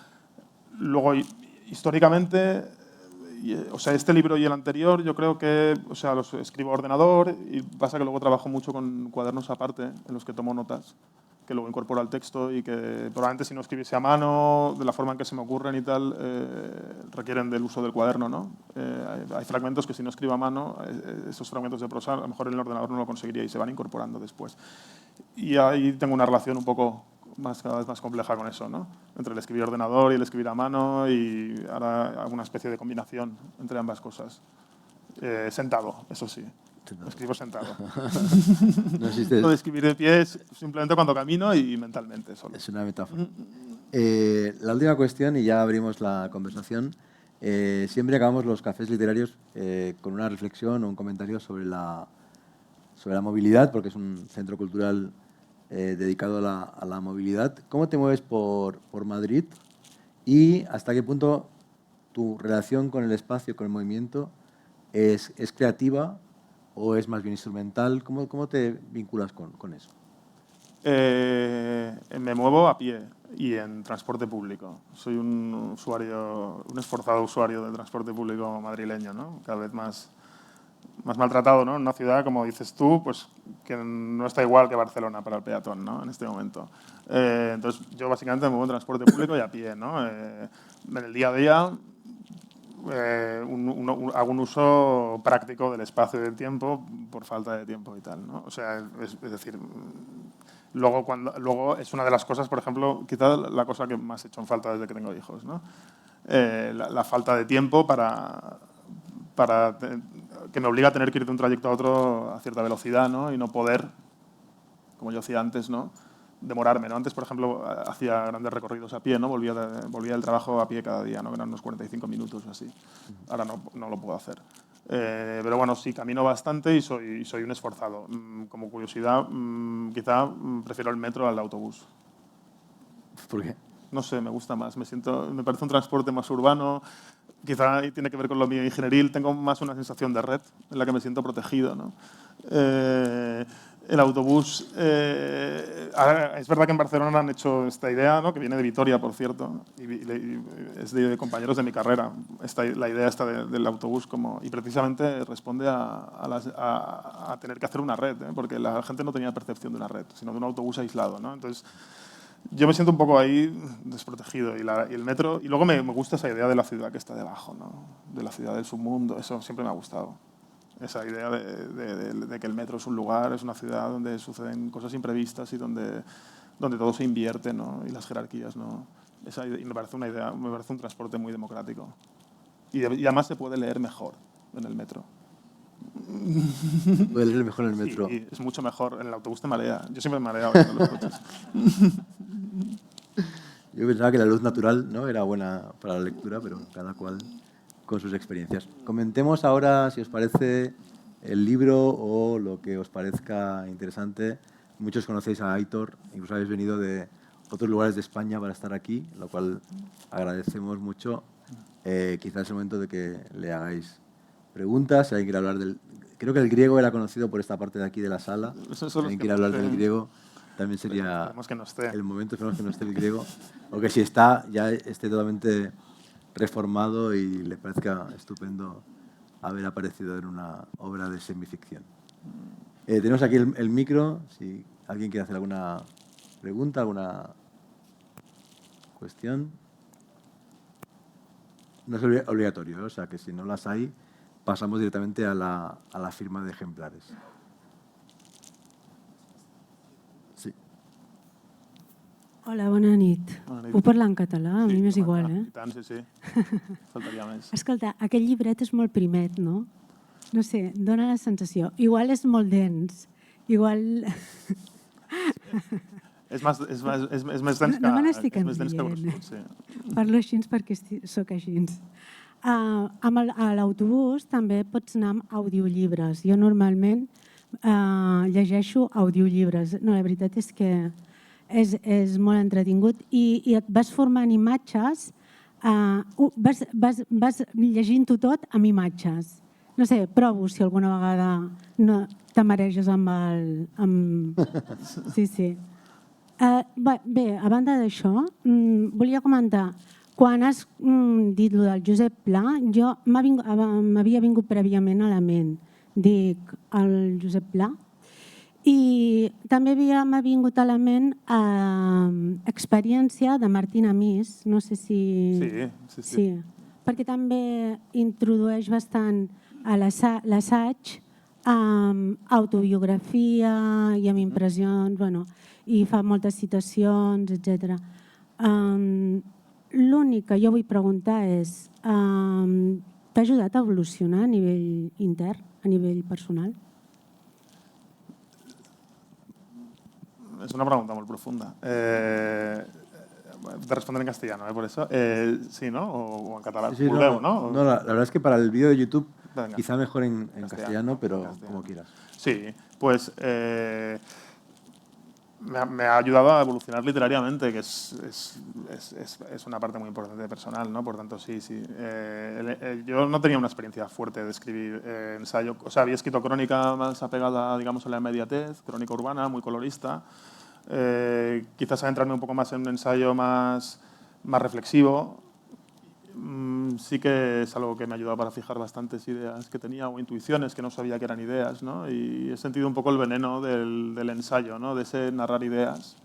Luego, históricamente, o sea, este libro y el anterior, yo creo que, o sea, los escribo a ordenador, y pasa que luego trabajo mucho con cuadernos aparte en los que tomo notas, que luego incorporo al texto, y que probablemente si no escribiese a mano, de la forma en que se me ocurren y tal, requieren del uso del cuaderno, ¿no? Hay fragmentos que si no escribo a mano, esos fragmentos de prosa, a lo mejor en el ordenador no lo conseguiría, y se van incorporando después. Y ahí tengo una relación un poco cada vez más compleja con eso, ¿no? Entre el escribir a ordenador y el escribir a mano, y ahora alguna especie de combinación entre ambas cosas. Sentado, eso sí. Escribo sentado. No existe. Lo de escribir de pie es simplemente cuando camino y mentalmente solo. Es una metáfora. La última cuestión, y ya abrimos la conversación. Siempre acabamos los cafés literarios con una reflexión o un comentario sobre la movilidad, porque es un centro cultural dedicado a la movilidad. ¿Cómo te mueves por Madrid? Y hasta qué punto tu relación con el espacio, con el movimiento, es creativa o es más bien instrumental. ¿Cómo te vinculas con eso? Me muevo a pie y en transporte público. Soy un esforzado usuario del transporte público madrileño, ¿no? Cada vez más maltratado, ¿no? En una ciudad, como dices tú, pues que no está igual que Barcelona para el peatón, ¿no? En este momento. Entonces, yo básicamente me muevo en transporte público y a pie, ¿no? En el día a día hago un uso práctico del espacio y del tiempo por falta de tiempo y tal, ¿no? O sea, es decir, luego es una de las cosas, por ejemplo, quizás la cosa que más he hecho en falta desde que tengo hijos, ¿no? La falta de tiempo que me obliga a tener que ir de un trayecto a otro a cierta velocidad, ¿no? Y no poder, como yo hacía antes, ¿no? Demorarme, ¿no? Antes, por ejemplo, hacía grandes recorridos a pie, ¿no? Volvía del trabajo a pie cada día, ¿no? Eran unos 45 minutos o así. Ahora no lo puedo hacer. Pero bueno, sí, camino bastante y soy un esforzado. Como curiosidad, quizá prefiero el metro al autobús. ¿Por qué? No sé, me gusta más. Me parece un transporte más urbano. Quizá tiene que ver con lo mío ingenieril. Tengo más una sensación de red en la que me siento protegido, ¿no? El autobús, es verdad que en Barcelona han hecho esta idea, ¿no? Que viene de Vitoria, por cierto, y es de compañeros de mi carrera, la idea esta del autobús, y precisamente responde a tener que hacer una red, ¿eh? Porque la gente no tenía percepción de una red, sino de un autobús aislado, ¿no? Entonces, yo me siento un poco ahí desprotegido, y el metro, y luego me gusta esa idea de la ciudad que está debajo, ¿no? De la ciudad del submundo, eso siempre me ha gustado. Esa idea de que el metro es un lugar, es una ciudad donde suceden cosas imprevistas y donde todo se invierte, ¿no? Y las jerarquías, ¿no? Y me parece un transporte muy democrático. Y además se puede leer mejor en el metro. ¿Puedes leer mejor en el metro? Sí, es mucho mejor. En el autobús te marea. Yo siempre me mareaba en los coches. Yo pensaba que la luz natural, ¿no? Era buena para la lectura, pero cada cual con sus experiencias. Comentemos ahora, si os parece, el libro o lo que os parezca interesante. Muchos conocéis a Aitor, incluso habéis venido de otros lugares de España para estar aquí, lo cual agradecemos mucho. Quizás es el momento de que le hagáis preguntas. Si alguien quiere hablar del... Creo que el griego era conocido por esta parte de aquí de la sala. Si alguien quiere hablar del griego, también sería que no esté. el momento. Esperemos que no esté el griego. O que si está, ya esté totalmente reformado y le parezca estupendo haber aparecido en una obra de semificción. Tenemos aquí el micro, si alguien quiere hacer alguna pregunta, alguna cuestión. No es obligatorio, ¿eh? O sea que si no las hay, pasamos directamente a la firma de ejemplares. Hola, bona nit. Puc parlar en català? A mi m'és igual, I tant, sí. Faltaria més. Escolta, aquest llibret és molt primet, no? No sé, dona la sensació. Igual és molt dens. Igual... És més dens que... No me n'estic dient. enrient. Sí. Parlo així perquè sóc així. A l'autobús també pots anar amb audiollibres. Jo normalment llegeixo audiollibres. No, la veritat és que és molt entretingut i et vas formant imatges, vas llegint-ho tot amb imatges. No sé, provo si alguna vegada no t'amareges amb el... Sí. Bé, a banda d'això, volia comentar, quan has dit el del Josep Pla, m'havia vingut prèviament a la ment, dic, el Josep Pla, i també m'ha vingut a la ment experiència de Martín Amís, no sé si... Sí. Perquè també introdueix bastant a l'assaig amb autobiografia i amb impressions, i fa moltes citacions, etc. L'únic que jo vull preguntar és, t'ha ajudat a evolucionar a nivell intern, a nivell personal? Es una pregunta muy profunda. De responder en castellano, por eso. Sí, ¿no? O en catalán. Sí, ¿no? No, la verdad es que para el vídeo de YouTube, venga, quizá mejor en castellano, pero como quieras. Sí, pues me ha ayudado a evolucionar literariamente, que es una parte muy importante personal, ¿no? Por tanto, sí. Yo no tenía una experiencia fuerte de escribir ensayo. O sea, había escrito crónica más apegada, digamos, a la inmediatez, crónica urbana, muy colorista. Quizás adentrarme un poco más en un ensayo más reflexivo. Sí que es algo que me ha ayudado para fijar bastantes ideas que tenía o intuiciones que no sabía que eran ideas, ¿no? Y he sentido un poco el veneno del ensayo, ¿no? De ese narrar ideas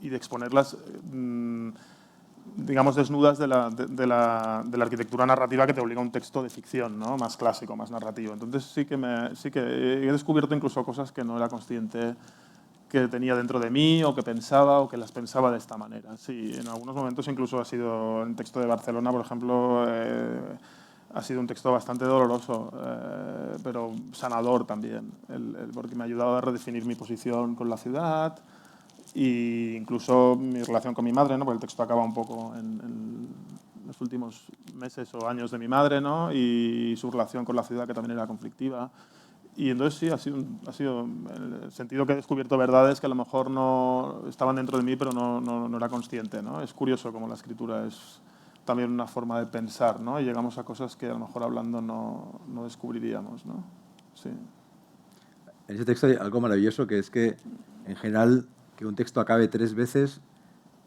y de exponerlas, digamos, desnudas de la arquitectura narrativa que te obliga a un texto de ficción, ¿no? Más clásico, más narrativo. Entonces sí que he descubierto incluso cosas que no era consciente que tenía dentro de mí o que pensaba o que las pensaba de esta manera. Sí, en algunos momentos incluso ha sido, en el texto de Barcelona, por ejemplo, ha sido un texto bastante doloroso, pero sanador también, porque me ha ayudado a redefinir mi posición con la ciudad e incluso mi relación con mi madre, ¿no? Porque el texto acaba un poco en los últimos meses o años de mi madre, ¿no? Y su relación con la ciudad, que también era conflictiva. Y entonces sí, ha sido el sentido que he descubierto verdades que a lo mejor no estaban dentro de mí, pero no era consciente, ¿no? Es curioso cómo la escritura es también una forma de pensar, ¿no? Y llegamos a cosas que a lo mejor hablando no descubriríamos, ¿no? Sí. En ese texto hay algo maravilloso, que es que, en general, que un texto acabe 3 veces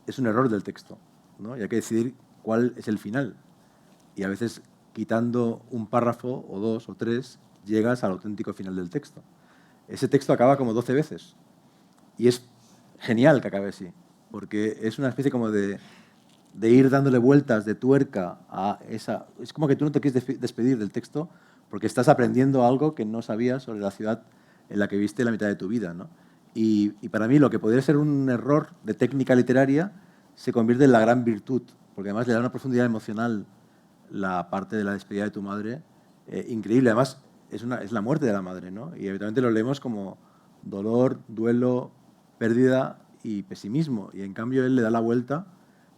es un error del texto, ¿no? Y hay que decidir cuál es el final. Y a veces, quitando un párrafo, o 2 o 3, llegas al auténtico final del texto. Ese texto acaba como 12 veces. Y es genial que acabe así, porque es una especie como de ir dándole vueltas de tuerca a esa... Es como que tú no te quieres despedir del texto porque estás aprendiendo algo que no sabías sobre la ciudad en la que viste la mitad de tu vida, ¿no? Y para mí lo que podría ser un error de técnica literaria se convierte en la gran virtud, porque además le da una profundidad emocional la parte de la despedida de tu madre increíble. Además, es la muerte de la madre, ¿no? Y habitualmente lo leemos como dolor, duelo, pérdida y pesimismo. Y en cambio él le da la vuelta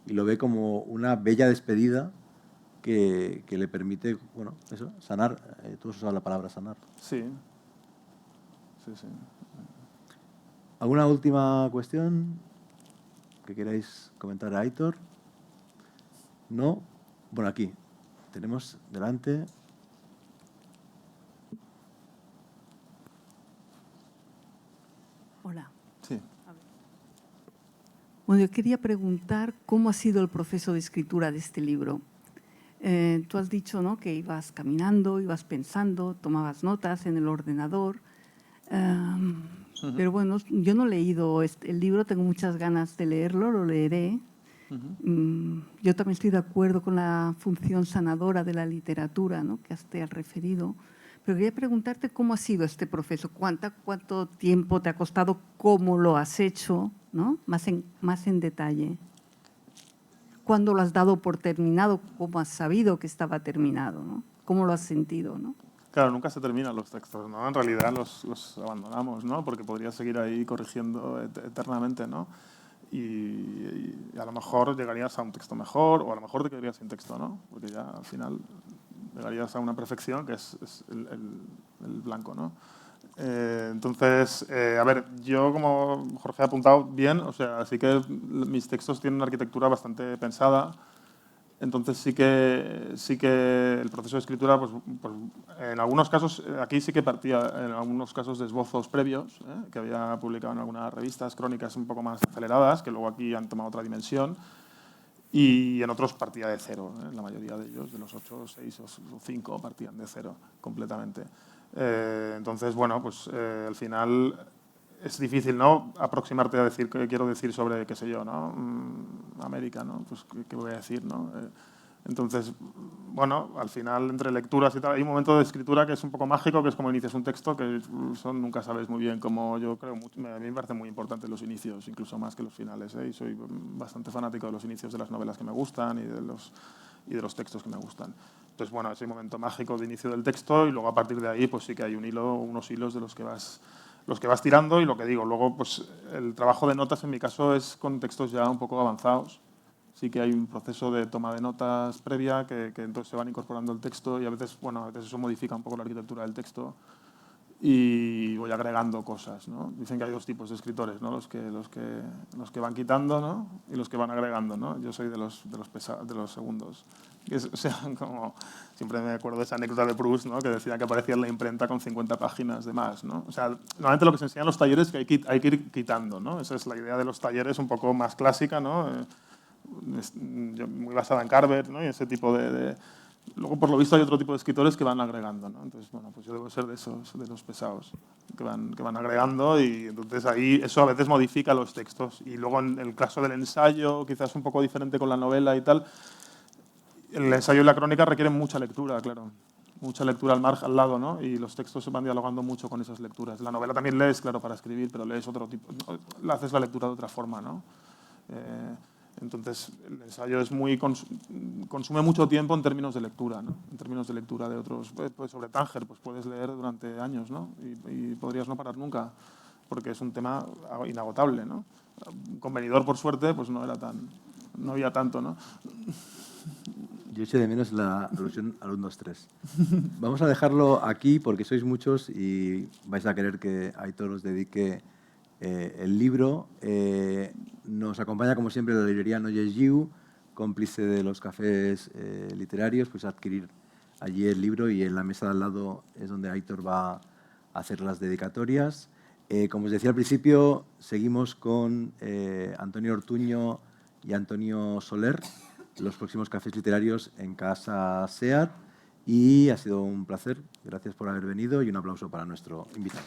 y lo ve como una bella despedida que le permite, bueno, eso, sanar. Tú has usado la palabra sanar. Sí. ¿Alguna última cuestión que queráis comentar a Aitor? ¿No? Bueno, aquí tenemos delante... Hola. Sí. Bueno, yo quería preguntar cómo ha sido el proceso de escritura de este libro. Tú has dicho, ¿no?, que ibas caminando, ibas pensando, tomabas notas en el ordenador. Pero bueno, yo no he leído el libro, tengo muchas ganas de leerlo, lo leeré. Yo también estoy de acuerdo con la función sanadora de la literatura, ¿no?, que te has referido. Pero quería preguntarte cómo ha sido este proceso, cuánto tiempo te ha costado, cómo lo has hecho, ¿no? Más en detalle. ¿Cuándo lo has dado por terminado? ¿Cómo has sabido que estaba terminado, ¿no? ¿Cómo lo has sentido, ¿no? Claro, nunca se terminan los textos, ¿no? En realidad los abandonamos, ¿no? Porque podrías seguir ahí corrigiendo eternamente, ¿no? Y a lo mejor llegarías a un texto mejor o a lo mejor te quedarías sin texto, ¿no? Porque ya al final llegarías a una perfección que es el blanco, ¿no? Entonces, a ver, yo como Jorge ha apuntado bien, o sea, sí que mis textos tienen una arquitectura bastante pensada. Entonces sí que el proceso de escritura, pues, en algunos casos, aquí sí que partía en algunos casos de esbozos previos, que había publicado en algunas revistas, crónicas un poco más aceleradas, que luego aquí han tomado otra dimensión, y en otros partía de cero, la mayoría de ellos, de los 8, 6 o 5, partían de cero completamente. Entonces, bueno, pues al final es difícil, ¿no?, aproximarte a decir qué quiero decir sobre, qué sé yo, ¿no?, América, ¿no? Pues qué voy a decir, ¿no? Entonces, bueno, al final, entre lecturas y tal, hay un momento de escritura que es un poco mágico, que es como inicias un texto, que nunca sabes muy bien cómo, yo creo, a mí me parecen muy importantes los inicios, incluso más que los finales, y soy bastante fanático de los inicios de las novelas que me gustan y de los textos que me gustan. Entonces, bueno, ese momento mágico de inicio del texto, y luego a partir de ahí, pues sí que hay unos hilos de los que vas tirando, y lo que digo, luego pues el trabajo de notas en mi caso es con textos ya un poco avanzados. Sí que hay un proceso de toma de notas previa que entonces se van incorporando el texto, y a veces eso modifica un poco la arquitectura del texto y voy agregando cosas, ¿no? Dicen que hay dos tipos de escritores, ¿no? Los que van quitando, ¿no?, y los que van agregando, ¿no? Yo soy de los segundos. O sea, como siempre me acuerdo de esa anécdota de Proust, ¿no?, que decía que aparecía en la imprenta con 50 páginas de más, ¿no? O sea, normalmente lo que se enseña en los talleres es que hay que ir quitando, ¿no? Esa es la idea de los talleres un poco más clásica, ¿no? Muy basada en Carver, ¿no?, y ese tipo de... Luego, por lo visto, hay otro tipo de escritores que van agregando, ¿no? Entonces, bueno, pues yo debo ser de los pesados, que van agregando, y entonces ahí eso a veces modifica los textos. Y luego, en el caso del ensayo, quizás un poco diferente con la novela y tal, el ensayo y la crónica requieren mucha lectura, claro. Mucha lectura al lado, ¿no? Y los textos se van dialogando mucho con esas lecturas. La novela también lees, claro, para escribir, pero lees otro tipo... Haces la lectura de otra forma, ¿no? Entonces, el ensayo consume mucho tiempo en términos de lectura, ¿no? En términos de lectura de otros... Pues sobre Tánger, pues puedes leer durante años, ¿no? Y podrías no parar nunca, porque es un tema inagotable, ¿no? Con Benidorm, por suerte, pues no había tanto, ¿no? Yo eché de menos la alusión al 1, 2, 3. Vamos a dejarlo aquí porque sois muchos y vais a querer que Aitor os dedique el libro. Nos acompaña, como siempre, la librería Noyes Giu, cómplice de los cafés literarios, pues adquirir allí el libro, y en la mesa de al lado es donde Aitor va a hacer las dedicatorias. Como os decía al principio, seguimos con Antonio Ortuño y Antonio Soler, los próximos cafés literarios en Casa SEAT, y ha sido un placer. Gracias por haber venido y un aplauso para nuestro invitado.